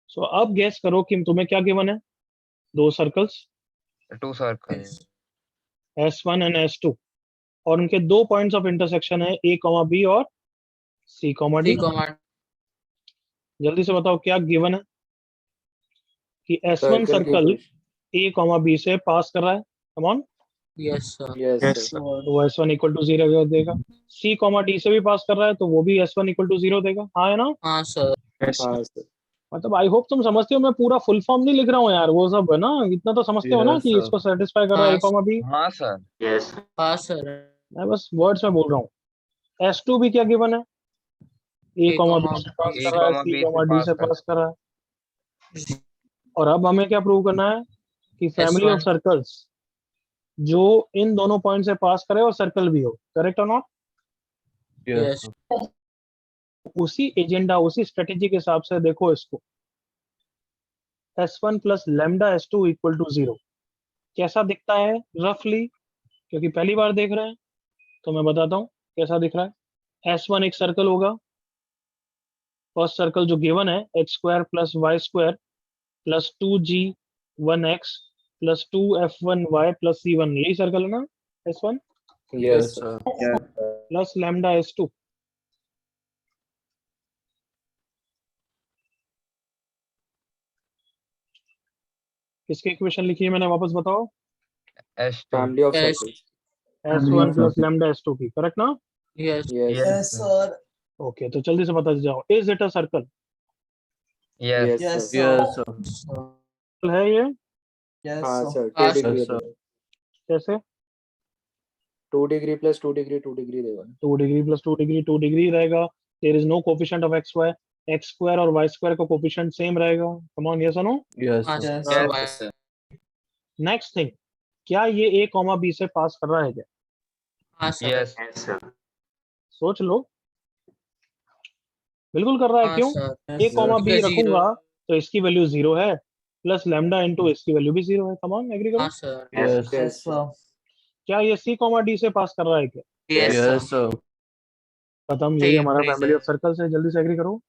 S1: सो अब गेस करो कि तुम्हें क्या गिवन है? 2 circles,
S11: 2 circles.
S1: S1 and S2, और उनके 2 पॉइंट्स ऑफ इंटरसेक्शन है A, B और C, D।
S2: C, comma.
S1: जल्दी से बताओ क्या गिवन है कि S1 सर्कल A, B से पास कर रहा है। कम on,
S2: Yes, sir.
S9: Yes, sir.
S1: तो S1 इक्वल टू 0 देगा। C, D से भी पास कर रहा है तो वो भी S1 इक्वल टू 0 देगा, हाँ है ना?
S2: हाँ sir.
S9: हाँ, sir.
S1: मतलब आई होप तुम समझते हो, मैं पूरा फुल फॉर्म नहीं लिख रहा हूँ यार, वो सब है ना, इतना तो समझते हो ना
S11: Yes,
S1: कि
S11: sir.
S1: इसको सेटिस्फाई कर रहा है
S2: हाँ,
S1: A, B।
S11: हाँ सर.
S5: Yes.
S2: हाँ sir.
S1: मैं बस वर्ड्स में बोल रहा हूँ। S2 भी क्या गिवन है? A, B से पास कर रहा है, C, D से पास कर रहा है। और अब हमें क्या प्रूव करना है कि फैमिली ऑफ
S2: S1.
S1: सर्कल्स जो इन दोनों पॉइंट से पास करे और सर्कल भी हो, करेक्ट और नॉट?
S11: Yes,
S2: Yes.
S11: sir.
S1: उसी एजेंडा, उसी स्ट्रेटेजी के हिसाब से देखो इसको, S1 plus lambda S2 equal to 0 कैसा दिखता है रफली? क्योंकि पहली बार देख रहे हैं तो मैं बताता हूँ कैसा दिख रहा है। S1 एक सर्कल होगा, फर्स्ट सर्कल जो गिवन है x² plus y² plus 2g1x plus 2f1y plus c1, यही सर्कल है ना S1?
S11: Yes, sir.
S1: Plus lambda S2। किसकी इक्वेशन लिखी है मैंने, वापस बताओ?
S11: S2.
S9: Family of
S2: Yes.
S9: circles.
S1: S1 plus lambda S2 की, करेक्ट ना?
S2: Yes.
S11: Yes, sir.
S1: ओके, तो जल्दी से बता जाओ, is it a circle?
S11: Yes.
S4: Yes, sir.
S11: Yes, sir.
S2: Sir.
S1: है ये?
S4: Yes,
S9: हाँ
S4: sir.
S9: सर,
S2: हाँ,
S9: 2 डिग्री
S11: Yes, sir.
S1: कैसे?
S9: 2 डिग्री प्लस 2 डिग्री 2 डिग्री देगा।
S1: 2 डिग्री प्लस 2 डिग्री 2 डिग्री रहेगा। There is no coefficient of x y, x square और y square का coefficient same रहेगा। कम ऑन, यस और नो?
S11: Yes,
S2: हाँ,
S11: sir.
S2: sir.
S4: Yes, sir.
S1: Next thing, क्या ये a comma b से पास कर रहा है क्या?
S2: हाँ, sir.
S11: Yes.
S1: सोच लो, बिल्कुल कर रहा है।
S2: हाँ,
S1: क्यों?
S2: sir.
S1: a comma b
S2: Because
S1: रखूंगा
S2: zero.
S1: तो इसकी वैल्यू 0 है, प्लस लैम्डा इनटू इसकी वैल्यू भी 0 है। कम ऑन, एग्री करो।
S2: हाँ, sir.
S11: Yes.
S4: Yes, sir.
S1: क्या ये c कॉमा d से पास कर रहा है क्या?
S2: Yes, sir.
S11: Yes, sir.
S1: खत्म, यही
S2: Same
S1: हमारा
S2: reason.
S1: फैमिली ऑफ सर्कल्स है। जल्दी से एग्री करो।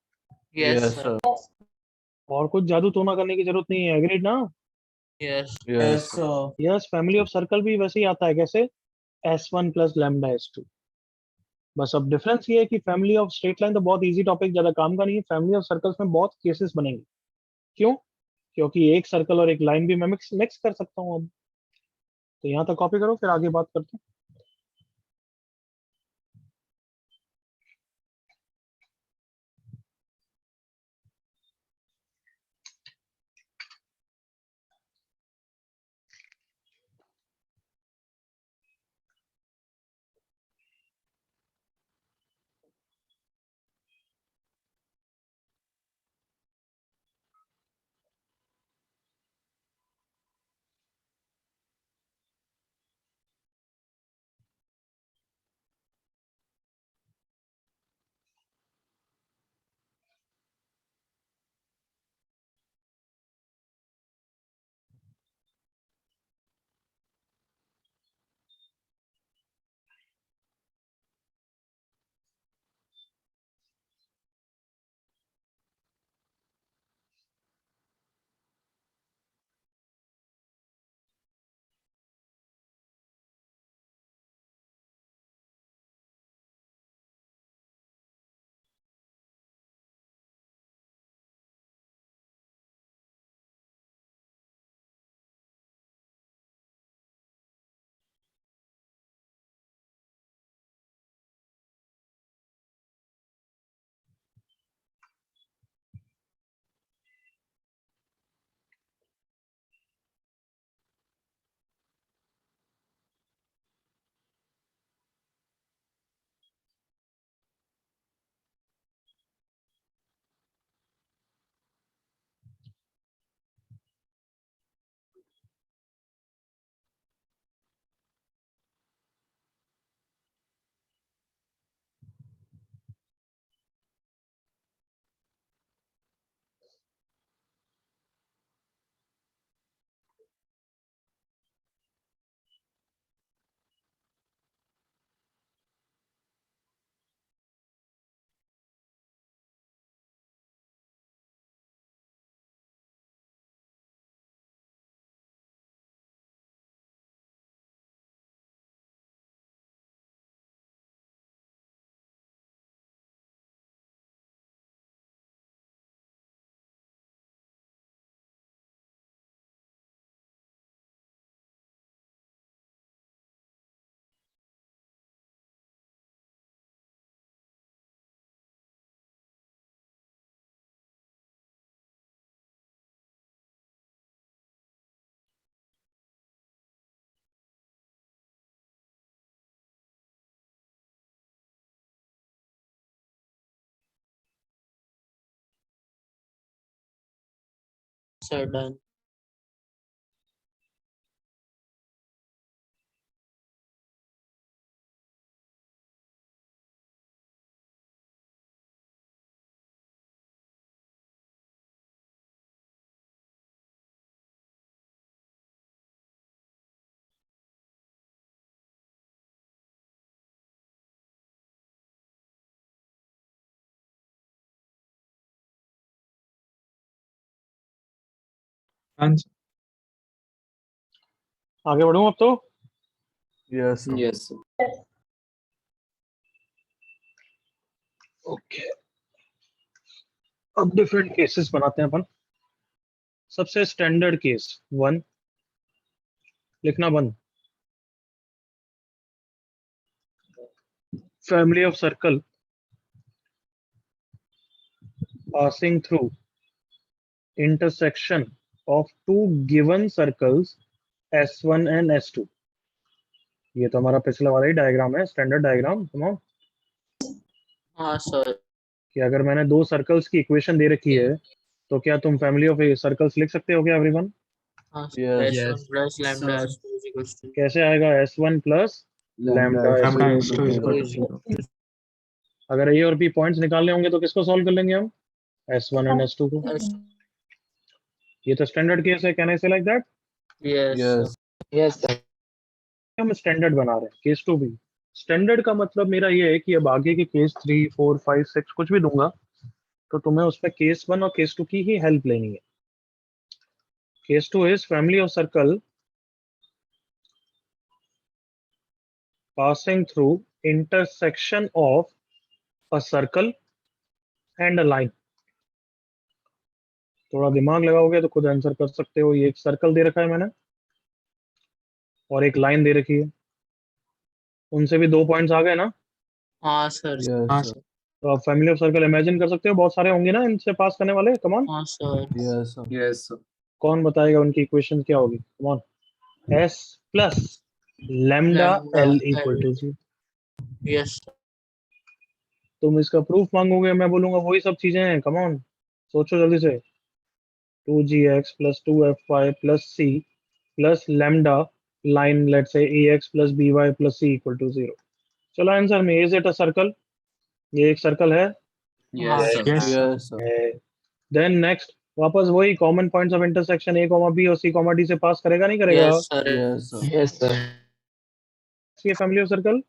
S2: Yes,
S11: Yes,
S2: sir.
S11: sir.
S1: और कुछ जादू टोना करने की जरूरत नहीं है। एग्रीड ना?
S2: Yes.
S11: Yes,
S4: Yes,
S11: sir.
S4: sir.
S1: Yes, family of circle भी वैसे ही आता है। कैसे? s1 plus lambda s2। बस अब डिफरेंस ये है कि फैमिली ऑफ स्ट्रेट लाइन तो बहुत इजी टॉपिक, ज्यादा काम का नहीं है। फैमिली ऑफ सर्कल्स में बहुत केसेस बनेंगे। क्यों? क्योंकि एक सर्कल और एक लाइन भी मैं मिक्स कर सकता हूँ अब। तो यहाँ तक कॉपी करो, फिर आगे बात करते हैं।
S2: Sir, done.
S1: आगे बढ़ूं अब तो?
S11: yes, sir.
S4: Yes, sir.
S1: Okay, अब डिफरेंट केसेस बनाते हैं अपन। सबसे स्टैंडर्ड केस 1, लिखना बंद। family of circle passing through intersection of two given circles S1 and S2. ये तो हमारा पिछला वाला ही डायग्राम है, स्टैंडर्ड डायग्राम।
S2: हाँ सर।
S1: कि अगर मैंने दो सर्कल्स की इक्वेशन दे रखी है तो क्या तुम फैमिली ऑफ सर्कल्स लिख सकते हो क्या एवरीवन?
S2: हाँ
S11: Yes.
S2: S1 plus lambda
S10: Sir.
S2: S2 is equals to
S1: कैसे आएगा? S1 plus lambda
S11: Lambda
S1: S2
S11: S2
S1: equal
S11: is
S1: to
S11: equal to
S1: 0।
S11: 0.
S1: अगर ए और बी पॉइंट्स निकालने होंगे तो किसको सॉल्व कर लेंगे हम? S1 एंड S2 को। ये तो स्टैंडर्ड केस है, कैन आई से like that?
S2: yes
S11: Yes.
S8: Yes, sir.
S1: हम स्टैंडर्ड बना रहे हैं, केस 2 भी स्टैंडर्ड का मतलब मेरा ये है कि अब आगे के केस 3, 4, 5, 6 कुछ भी दूंगा तो तुम्हें उसमें केस 1 और केस 2 की ही हेल्प लेनी है। Case 2 is family of circle passing through intersection of a circle and a line। थोड़ा दिमाग लगाओगे तो खुद आंसर कर सकते हो। ये एक सर्कल दे रखा है मैंने और एक लाइन दे रखी है, उनसे भी 2 पॉइंट्स आ गए ना।
S2: हाँ सर।
S11: Yes, sir.
S1: तो आप फैमिली ऑफ सर्कल इमेजिन कर सकते हो, बहुत सारे होंगे ना इनसे पास करने वाले। कम ऑन,
S2: हाँ sir.
S11: Yes, sir.
S10: Yes, sir.
S1: कौन बताएगा उनकी इक्वेशन क्या होगी? Come on. S plus lambda
S2: Lambda
S1: L equal
S2: L
S1: to 0।
S2: yes sir।
S1: तुम इसका प्रूफ मांगोगे, मैं बोलूंगा वही सब चीजें हैं। कम ऑन, सोचो जल्दी से। 2gx plus 2fy plus c plus lambda line let's say ax plus by plus c equal to 0। चलो आंसर में, इज इट अ सर्कल? ये एक सर्कल है।
S10: Yes, sir.
S11: Yes, sir.
S1: Then next, वापस वही common points of intersection a, b और c, d से pass करेगा नहीं करेगा?
S2: yes sir।
S11: Yes, sir.
S8: Yes, sir.
S1: ये फैमिली ऑफ सर्कल।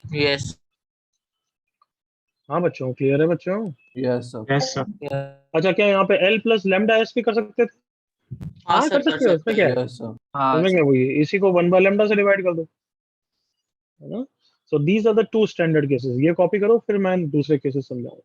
S2: yes
S1: हाँ बच्चों, क्लियर है बच्चों?
S11: Yes, sir.
S10: Yes, sir.
S1: अच्छा, क्या यहाँ पे l प्लस लैम्डा s भी कर सकते थे?
S2: हाँ
S1: हाँ
S2: सर
S1: कर
S2: कर
S1: सकते हो,
S2: सकते
S1: इसमें क्या
S2: हैं।
S1: है?
S11: Yes, sir.
S1: इसमें क्या, वही इसी को 1 बाय लैम्डा से डिवाइड कर दो, है ना। So these are the two standard cases. ये कॉपी करो, फिर मैं दूसरे केसेस समझाऊंगा।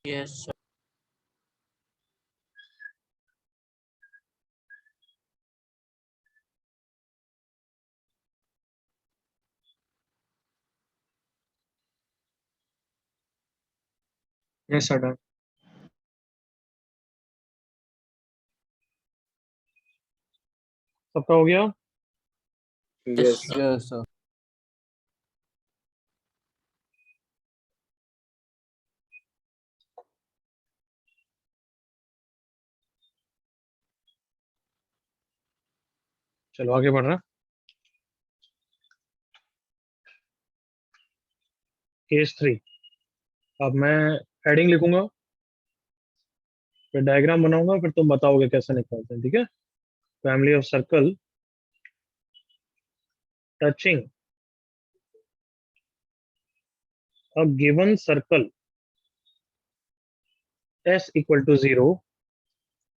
S2: yes sir।
S10: Yes, sir. Done.
S1: सबका हो गया?
S11: Yes, sir.
S1: चलो आगे बढ़ रहे हैं। केस 3। अब मैं हेडिंग लिखूंगा, फिर डायग्राम बनाऊंगा, फिर तुम बताओगे कैसे निकालते हैं, ठीक है? Family of circle touching a given circle s equal to 0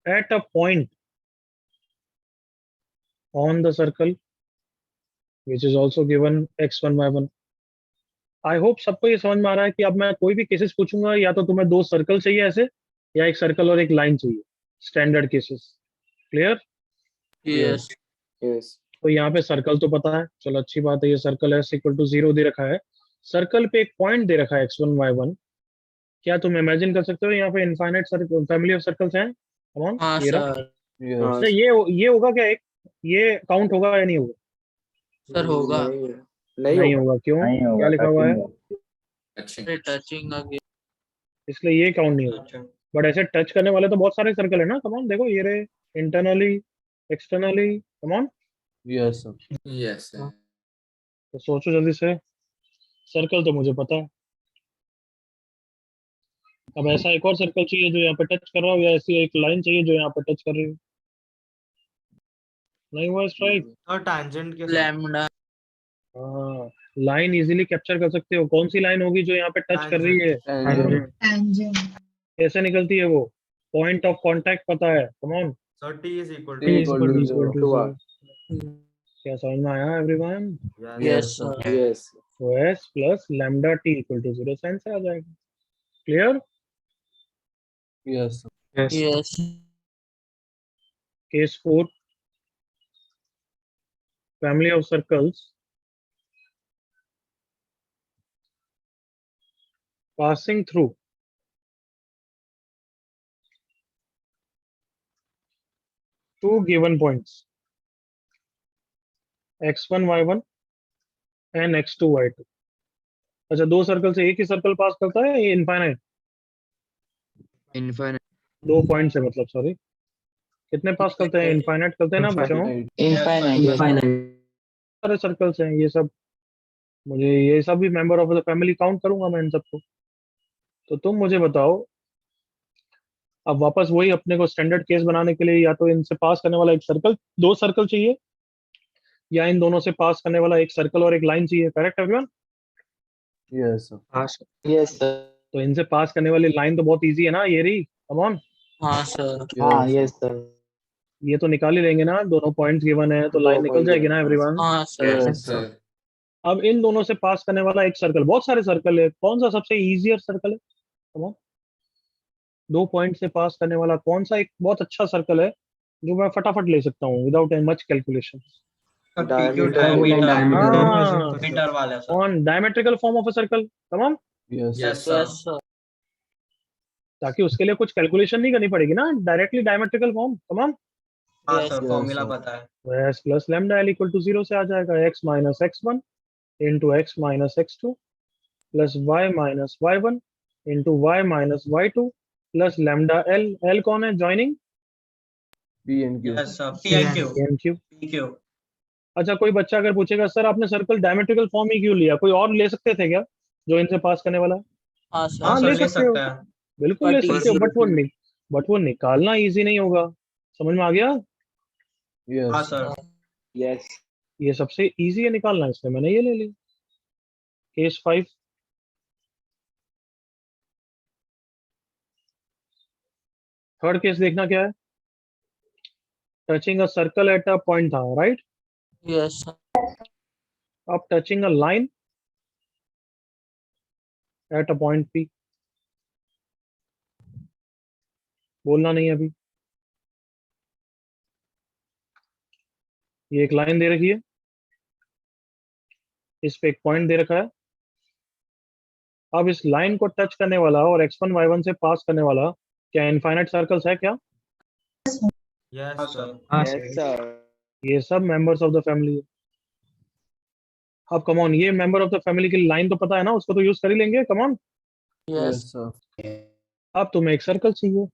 S1: at a point on the circle which is also given x1 y1। I hope सबको ये समझ में आ रहा है कि अब मैं कोई भी केसेस पूछूंगा या तो तुम्हें दो सर्कल चाहिए ऐसे, या एक सर्कल और एक लाइन चाहिए, standard cases. Clear?
S2: Yes.
S11: Yes.
S1: तो यहाँ पे सर्कल तो पता है, चलो अच्छी बात है। ये सर्कल s इक्वल टू 0 दे रखा है, सर्कल पे एक पॉइंट दे रखा है x1 y1। क्या तुम इमेजिन कर सकते हो यहाँ पे इनफाइनाइट फैमिली ऑफ सर्कल्स हैं? कम ऑन,
S2: हाँ
S1: ये रहा।
S2: सर।
S11: Yes.
S1: अच्छा, ये होगा क्या? एक ये काउंट होगा या नहीं होगा?
S2: सर होगा।
S1: नहीं होगा, क्यों? क्या लिखा हुआ है?
S2: Touching again.
S1: इसलिए ये काउंट नहीं होगा।
S7: अच्छा
S1: बट ऐसे टच करने वाले तो बहुत सारे सर्कल है ना। कम ऑन, देखो ये रहे, internally, externally. Come on,
S11: Yes, sir.
S2: Yes sir.
S1: तो सोचो जल्दी से। सर्कल तो मुझे पता है, अब ऐसा एक और सर्कल चाहिए जो यहाँ पे टच कर रहा हो, या ऐसी एक लाइन चाहिए जो यहाँ पे टच कर रही हो। नहीं हुआ स्ट्राइक?
S12: और टैंजेंट के साथ
S2: लैम्डा।
S1: हाँ, लाइन इजीली कैप्चर कर सकते हो। कौन सी लाइन होगी जो यहाँ पे टच कर रही है?
S11: Tangent.
S6: Tangent.
S1: कैसे निकलती है वो? पॉइंट ऑफ कांटेक्ट पता है। Come on,
S12: so t is equal
S11: T
S12: to
S11: equal to
S1: equal to
S11: 0.
S1: 0। क्या समझ में आया एवरीवन?
S2: Yes sir.
S11: Yes.
S1: तो s plus lambda t equal to 0 sign से आ जाएगा। Clear?
S11: Yes, sir.
S2: Yes.
S1: Case 4, family of circles passing through two given points x1 y1 and x2 y2। अच्छा, दो सर्कल से एक ही सर्कल पास करता है, ये इनफाइनाइट?
S8: Infinite.
S1: दो पॉइंट से मतलब, सॉरी, कितने पास करते हैं? इनफाइनाइट करते हैं ना बच्चों?
S10: Infinite.
S1: सारे सर्कल्स हैं ये सब। मुझे ये सब भी member of the family count करूंगा मैं इन सबको। तो तुम मुझे बताओ, अब वापस वही अपने को स्टैंडर्ड केस बनाने के लिए, या तो इनसे पास करने वाला एक सर्कल, दो सर्कल चाहिए, या इन दोनों से पास करने वाला एक सर्कल और एक लाइन चाहिए। Correct everyone?
S11: Yes, sir.
S8: Yes, sir.
S1: तो इनसे पास करने वाली लाइन तो बहुत इजी है ना, ये रही। कम ऑन,
S2: हाँ सर।
S8: Yes, sir.
S1: ये तो निकाल ही लेंगे ना, दोनों पॉइंट्स गिवन है तो लाइन निकल जाएगी ना एवरीवन।
S2: हाँ सर।
S11: Yes, sir.
S1: अब इन दोनों से पास करने वाला एक सर्कल, बहुत सारे सर्कल है, कौन सा सबसे इजियर सर्कल है? कम ऑन, दो पॉइंट से पास करने वाला कौन सा एक बहुत अच्छा सर्कल है जो मैं फटाफट ले सकता हूँ without any much calculation?
S7: Metre वाला sir.
S1: On diametrical form of a circle. Come on,
S11: Yes, sir.
S7: Yes sir.
S2: Yes sir.
S1: ताकि उसके लिए कुछ कैलकुलेशन नहीं करनी पड़ेगी ना, directly diametrical form. Come on,
S7: हाँ
S2: Yes,
S7: सर, फॉर्मूला पता है।
S1: s plus lambda l equal to 0 से आ जाएगा x minus x1 into x minus x2 plus y minus y1 into y minus y2 plus lambda l। l कौन है? Joining
S11: P and Q.
S7: Yes sir, P and Q.
S1: PQ।
S7: PQ।
S1: अच्छा, कोई बच्चा अगर पूछेगा सर आपने circle diametrical form ही क्यों लिया, कोई और ले सकते थे क्या जो इनसे पास करने वाला है?
S2: हाँ सर।
S1: हाँ,
S7: सर,
S1: ले
S7: ले
S1: सकते हो,
S7: सकते हैं।
S1: बिल्कुल ले
S2: But
S1: सकते हो,
S2: easy
S1: बट वो निकालना इजी नहीं होगा। समझ में आ गया?
S11: Yes.
S7: हाँ सर।
S8: Yes.
S1: ये सबसे इजी है निकालना, इसलिए मैंने ये ले ली। केस 5, थर्ड केस देखना क्या है? Touching a circle at a point था, राइट?
S2: Yes sir.
S1: अब touching a line at a point P। बोलना नहीं अभी। ये एक लाइन दे रखी है, इस पे एक पॉइंट दे रखा है। अब इस लाइन को टच करने वाला और x1 y1 से पास करने वाला क्या इनफाइनाइट सर्कल्स है क्या?
S12: yes
S7: हाँ
S12: sir.
S7: सर।
S9: Yes, sir.
S1: ये सब मेंबर्स ऑफ द फैमिली है। अब कम ऑन, ये मेंबर ऑफ द फैमिली की लाइन तो पता है ना, उसको तो यूज कर ही लेंगे। कम ऑन,
S11: Yes, sir.
S1: अब तुम्हें एक सर्कल चाहिए।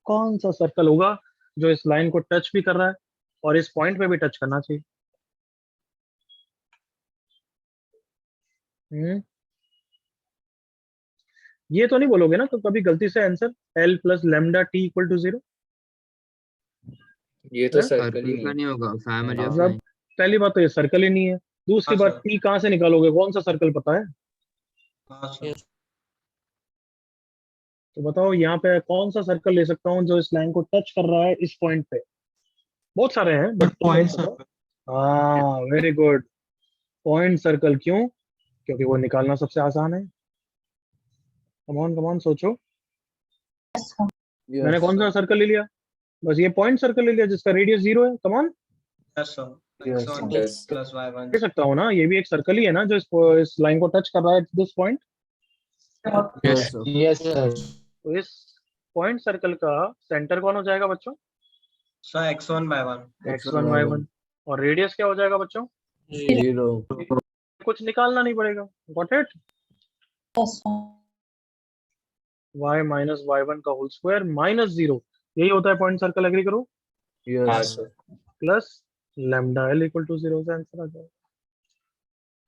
S1: कौन सा सर्कल होगा जो इस लाइन को टच भी कर रहा है और इस पॉइंट पे भी टच करना चाहिए? ये तो नहीं बोलोगे ना तो कभी गलती से answer L plus lambda T equal to 0?
S8: ये तो
S1: हाँ?
S8: सर्कल ही
S6: सर्कल का
S8: नहीं
S6: नहीं होगा, फैमिली ऑफ
S1: जब
S6: लाइन।
S1: पहली बात तो ये सर्कल ही नहीं है, दूसरी
S7: हाँ
S1: बात
S7: सर।
S1: T कहाँ से निकालोगे? कौन सा सर्कल पता है?
S7: हाँ सर।
S1: तो बताओ यहाँ पे कौन सा सर्कल ले सकता हूँ जो इस लाइन को टच कर रहा है इस पॉइंट पे? बहुत सारे हैं बट
S7: पॉइंट सर।
S1: हाँ, वेरी गुड। Point circle. क्यों? क्योंकि वो निकालना सबसे आसान है। कम ऑन सोचो। मैंने
S11: Yes.
S1: कौन सा सर्कल ले लिया? बस ये पॉइंट सर्कल ले लिया जिसका रेडियस 0 है। कम on,
S7: yes sir.
S11: Yes,
S7: x1
S8: Yes.
S7: Plus y1।
S1: ले सकता हूँ ना, ये भी एक सर्कल ही है ना जो इस लाइन को टच कर रहा है this point.
S11: Yes, sir.
S8: Yes, sir.
S1: तो इस पॉइंट सर्कल का सेंटर कौन हो जाएगा बच्चों?
S7: Sir x1 y1।
S1: x1 y1। और रेडियस क्या हो जाएगा बच्चों?
S11: 0.
S1: कुछ निकालना नहीं पड़ेगा। Got it? y minus y1 का होल स्क्वायर माइनस 0, यही होता है पॉइंट सर्कल। एग्री करो?
S8: हाँ
S11: Yes.
S8: सर।
S1: Plus lambda L equal to 0 से आंसर आ जाएगा।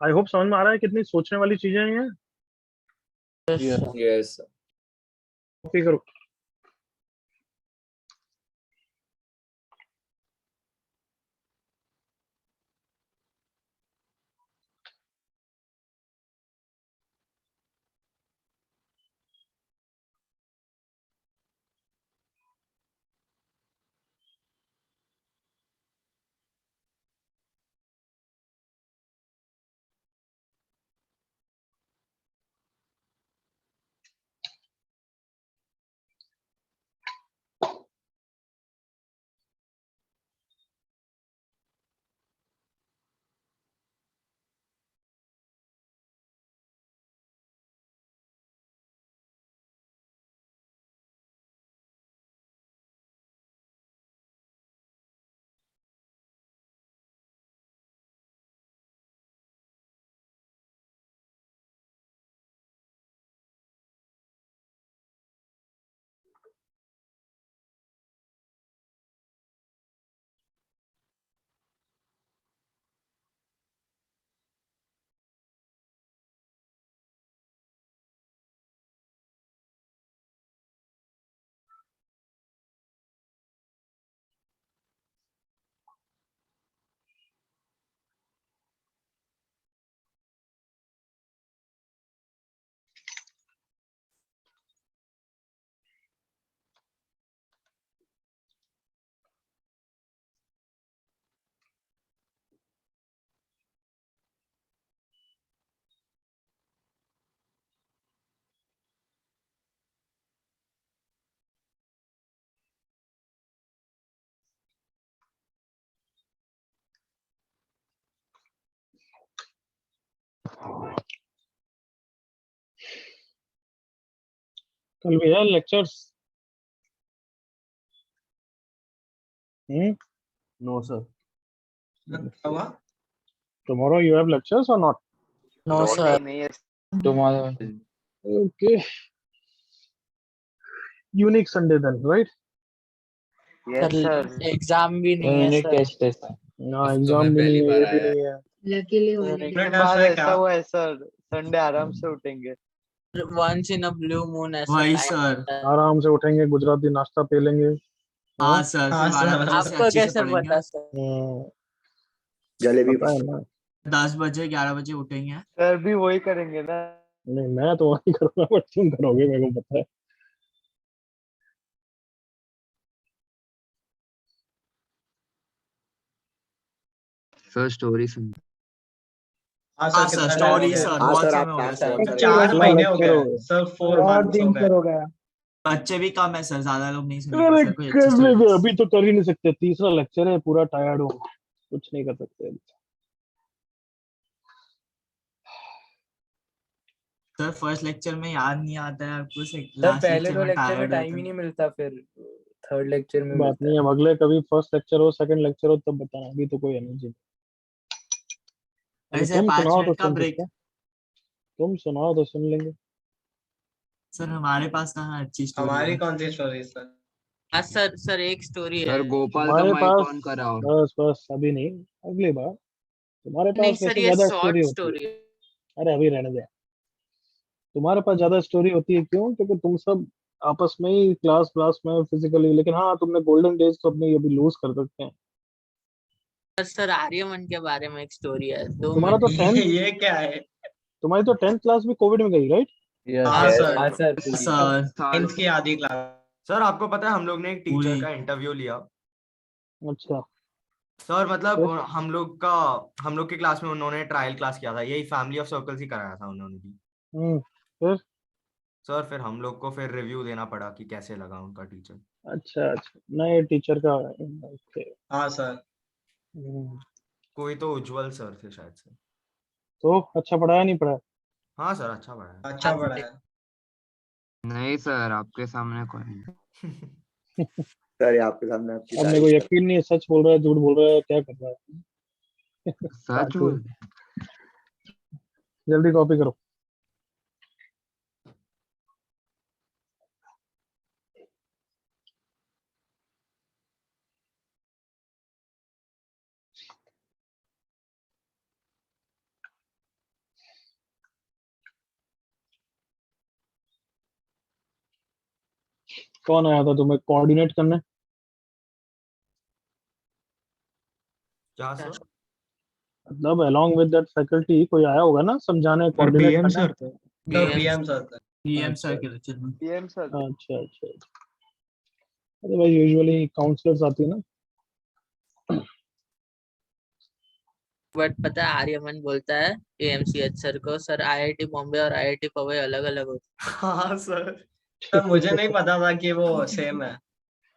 S1: आई होप समझ में आ रहा है कितनी सोचने वाली चीजें हैं ये।
S11: Yes.
S8: Yes, sir.
S1: कॉपी करो। कल भी है लेक्चर्स?
S11: No, sir.
S7: क्या हुआ?
S1: Tomorrow you have lectures or not?
S2: No sir.
S9: नहीं है।
S8: Tomorrow.
S1: Okay, unique Sunday then, right?
S9: Yes sir.
S2: Exam भी नहीं है
S8: Unit
S2: सर।
S8: test है sir.
S1: ना एग्जाम भी नहीं है, ये भी नहीं है।
S6: लकीली होने के
S7: Unit
S9: इस
S7: test
S9: बार
S7: है
S9: ऐसा
S7: क्या?
S9: हुआ है सर, संडे आराम से उठेंगे।
S2: Once in a blue moon ऐसा
S12: वही
S2: time
S12: सर।
S2: होता है।
S1: आराम से उठेंगे, गुजराती नाश्ता पी लेंगे।
S12: हाँ सर,
S7: हाँ
S12: फिर 12
S7: सर।
S12: बजे से
S2: आपको
S12: अच्छे से
S2: कैसे
S12: पढ़ेंगे।
S2: पता सर?
S9: जलेबी
S1: पता है ना।
S12: 10 बजे 11 बजे उठेंगे।
S9: सर भी वही करेंगे ना।
S1: नहीं, मैं तो वही करूंगा बट तुम करोगे, मेरे को पता है।
S6: सर स्टोरी सुन।
S7: हाँ
S12: हाँ
S7: सर।
S12: सर,
S7: कितना टाइम हो
S12: स्टोरी
S7: गया?
S12: सर,
S8: हाँ
S12: बहुत
S8: सर,
S12: समय
S8: आप
S12: हो गया
S8: पास
S12: सर।
S8: हैं सर।
S7: 4
S1: कितना
S7: महीने हो
S1: लेक्चर
S7: गए
S1: हो गया?
S7: सर। 4 months हो गए।
S12: बच्चे भी कम है सर, ज्यादा लोग नहीं सुनेंगे
S1: अरे
S12: सर कोई अच्छी
S1: कर लेंगे,
S12: स्टोरी।
S1: अभी तो कर ही नहीं सकते। तीसरा लेक्चर है, पूरा टायर्ड हूँ, कुछ नहीं कर सकते अभी।
S12: सर फर्स्ट लेक्चर में याद नहीं आता है आपको,
S7: सर
S12: लास्ट
S7: पहले
S12: लेक्चर
S7: तो
S12: में
S7: लेक्चर में
S12: टायर्ड
S7: टाइम
S12: होते
S7: ही
S12: हैं।
S7: नहीं मिलता, फिर
S8: थर्ड लेक्चर में
S1: बात नहीं है, अब अगले कभी फर्स्ट लेक्चर हो सेकंड लेक्चर हो तब बताना, अभी तो कोई एनर्जी नहीं।
S2: ऐसे
S1: तुम
S2: 5
S1: सुनाओ तो
S2: मिनट का
S1: सुन
S2: ब्रेक।
S1: सकते हैं, तुम सुनाओ तो सुन लेंगे।
S2: सर हमारे पास कहाँ अच्छी स्टोरी
S7: हमारी
S2: है।
S7: कौन सी स्टोरी सर?
S2: हाँ सर, सर एक स्टोरी है।
S6: सर गोपाल का
S1: हमारे
S6: माइक
S1: पास
S6: ऑन कराओ।
S1: बस अभी नहीं, अगली बार। तुम्हारे
S2: नहीं
S1: पास
S2: सर,
S1: वैसे
S2: ये
S1: ज्यादा
S2: शॉर्ट
S1: स्टोरी होती है।
S2: स्टोरी है।
S1: अरे अभी रहने दे, तुम्हारे पास ज्यादा स्टोरी होती है, क्यों? क्योंकि तुम सब आपस में ही क्लास क्लास में फिजिकली, लेकिन हाँ तुमने गोल्डन डेज तो अपनी अभी लूज कर सकते हैं।
S2: सर आर्यमन के बारे में एक स्टोरी है, 2
S1: तुम्हारा तो
S2: मिनट।
S7: ये क्या है?
S1: तुम्हारी तो 10th क्लास भी कोविड में गई, राइट?
S11: Yes.
S7: हाँ
S5: Yes.
S7: सर,
S8: हाँ सर
S2: सर
S6: साल
S7: 10th की आधी क्लास।
S12: सर आपको पता है हम लोग ने एक टीचर
S2: पूरी।
S12: का इंटरव्यू लिया।
S1: अच्छा।
S12: सर मतलब
S1: फिर?
S12: हम लोग की क्लास में उन्होंने ट्रायल क्लास किया था, यही फैमिली ऑफ सर्कल्स ही कराया था उन्होंने भी।
S1: फिर?
S12: सर फिर हम लोग को फिर रिव्यू देना पड़ा कि कैसे लगा उनका टीचर।
S1: अच्छा अच्छा, नए टीचर का। ओके।
S7: हाँ सर।
S12: कोई तो उज्जवल सर थे शायद से।
S1: तो अच्छा पढ़ाया नहीं पढ़ाया?
S12: हाँ सर अच्छा पढ़ा है।
S7: अच्छा पढ़ा है।
S6: नहीं सर, आपके सामने कोई नहीं।
S5: सर आपके सामने आपकी
S1: अब मेरे को
S5: तारीफ कर
S1: यकीन नहीं है, सच बोल रहा है झूठ बोल रहा है, क्या कर रहा है?
S6: सच बोल।
S1: जल्दी कॉपी करो। कौन आया था तुम्हें कोऑर्डिनेट करने?
S12: क्या सर?
S1: मतलब अलोंग विद दैट फैकल्टी कोई आया होगा ना समझाने, कोऑर्डिनेट करने?
S7: तो पीएम सर सर।
S2: पीएम
S1: अच्छा
S2: सर के लेक्चर में।
S9: PM sir.
S1: अच्छा अच्छा। अरे भाई यूजुअली काउंसलर्स आती है ना।
S2: बट पता है आर्यमन बोलता है एएमसीएच सर को, सर आईआईटी बॉम्बे और आईआईटी पवई अलग अलग होते
S12: हाँ सर।
S7: सर मुझे नहीं पता था कि वो सेम है,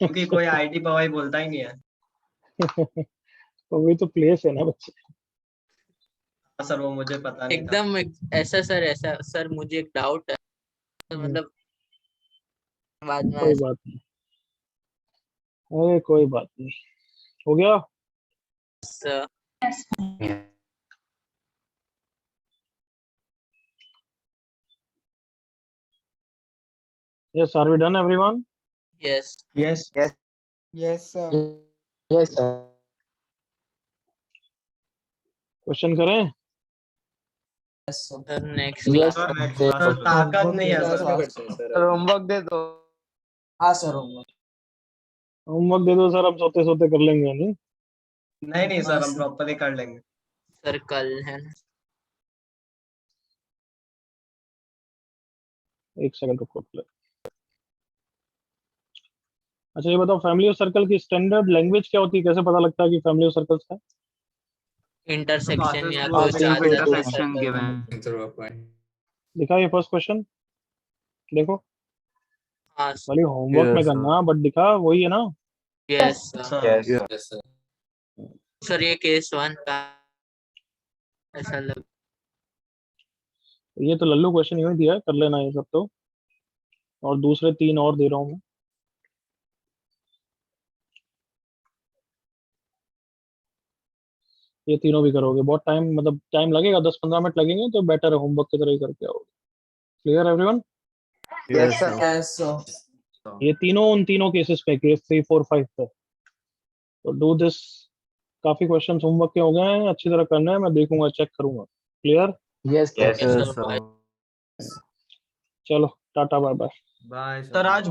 S7: क्योंकि कोई आईटी पवाई बोलता ही नहीं है।
S1: तो वही तो प्लेस है ना बच्चे।
S7: हाँ सर, वो मुझे पता
S2: हैं।
S7: नहीं था।
S2: एकदम ऐसा सर, ऐसा सर मुझे एक डाउट है, मतलब बाद में
S1: कोई बात नहीं, अरे कोई बात नहीं, हो गया।
S2: ऐसा।
S1: Yes, are we done everyone?
S2: Yes
S7: yes.
S8: Yes sir. Yes sir.
S1: Question करें?
S2: Sir next
S8: yes
S2: class.
S12: Sir next
S8: sir.
S12: Class में
S7: ताकत नहीं है
S8: क्लास में
S7: सर।
S8: करते हैं सर।
S9: सर होमवर्क दे दो।
S8: हाँ सर होगा।
S1: होमवर्क दे दो सर, हम सोते सोते कर लेंगे, नहीं?
S7: नहीं नहीं सर, हम प्रॉपर ही कर लेंगे।
S2: सर कल है ना।
S1: एक सेकंड रुको। अच्छा ये बताओ, फैमिली सर्कल की स्टैंडर्ड लैंग्वेज क्या होती है? कैसे पता लगता है कि फैमिली सर्कल्स का?
S2: इंटरसेक्शन या
S12: classes
S2: कुछ
S12: को
S2: आता है
S6: इंटरसेक्शन
S2: सर।
S6: गिवन।
S1: दिखा ये फर्स्ट क्वेश्चन, देखो।
S2: हाँ
S1: वाली होमवर्क में
S11: Yes, sir.
S1: करना, बट दिखा वही है ना।
S2: यस
S7: सर
S5: यस
S2: सर, ये केस 1 का ऐसा लग।
S1: ये तो लल्लू क्वेश्चन यूं ही दिया है, कर लेना ये सब तो। और दूसरे 3 और दे रहा हूँ मैं। ये तीनों भी करोगे, बहुत टाइम, मतलब टाइम लगेगा, 10-15 मिनट लगेंगे, तो बेटर है होमवर्क की तरह ही करके आओगे। Clear everyone?
S11: Yes, sir.
S8: Yes sir.
S1: ये तीनों उन तीनों केसेस पे, केस 3, 4, 5 पे, तो डू दिस। काफी क्वेश्चंस होमवर्क के हो गए हैं, अच्छी तरह करना है, मैं देखूंगा, चेक करूंगा। Clear?
S8: Yes
S5: yes
S8: sir.
S11: Yes, sir.
S1: चलो tata bye bye.
S12: Bye
S7: sir आज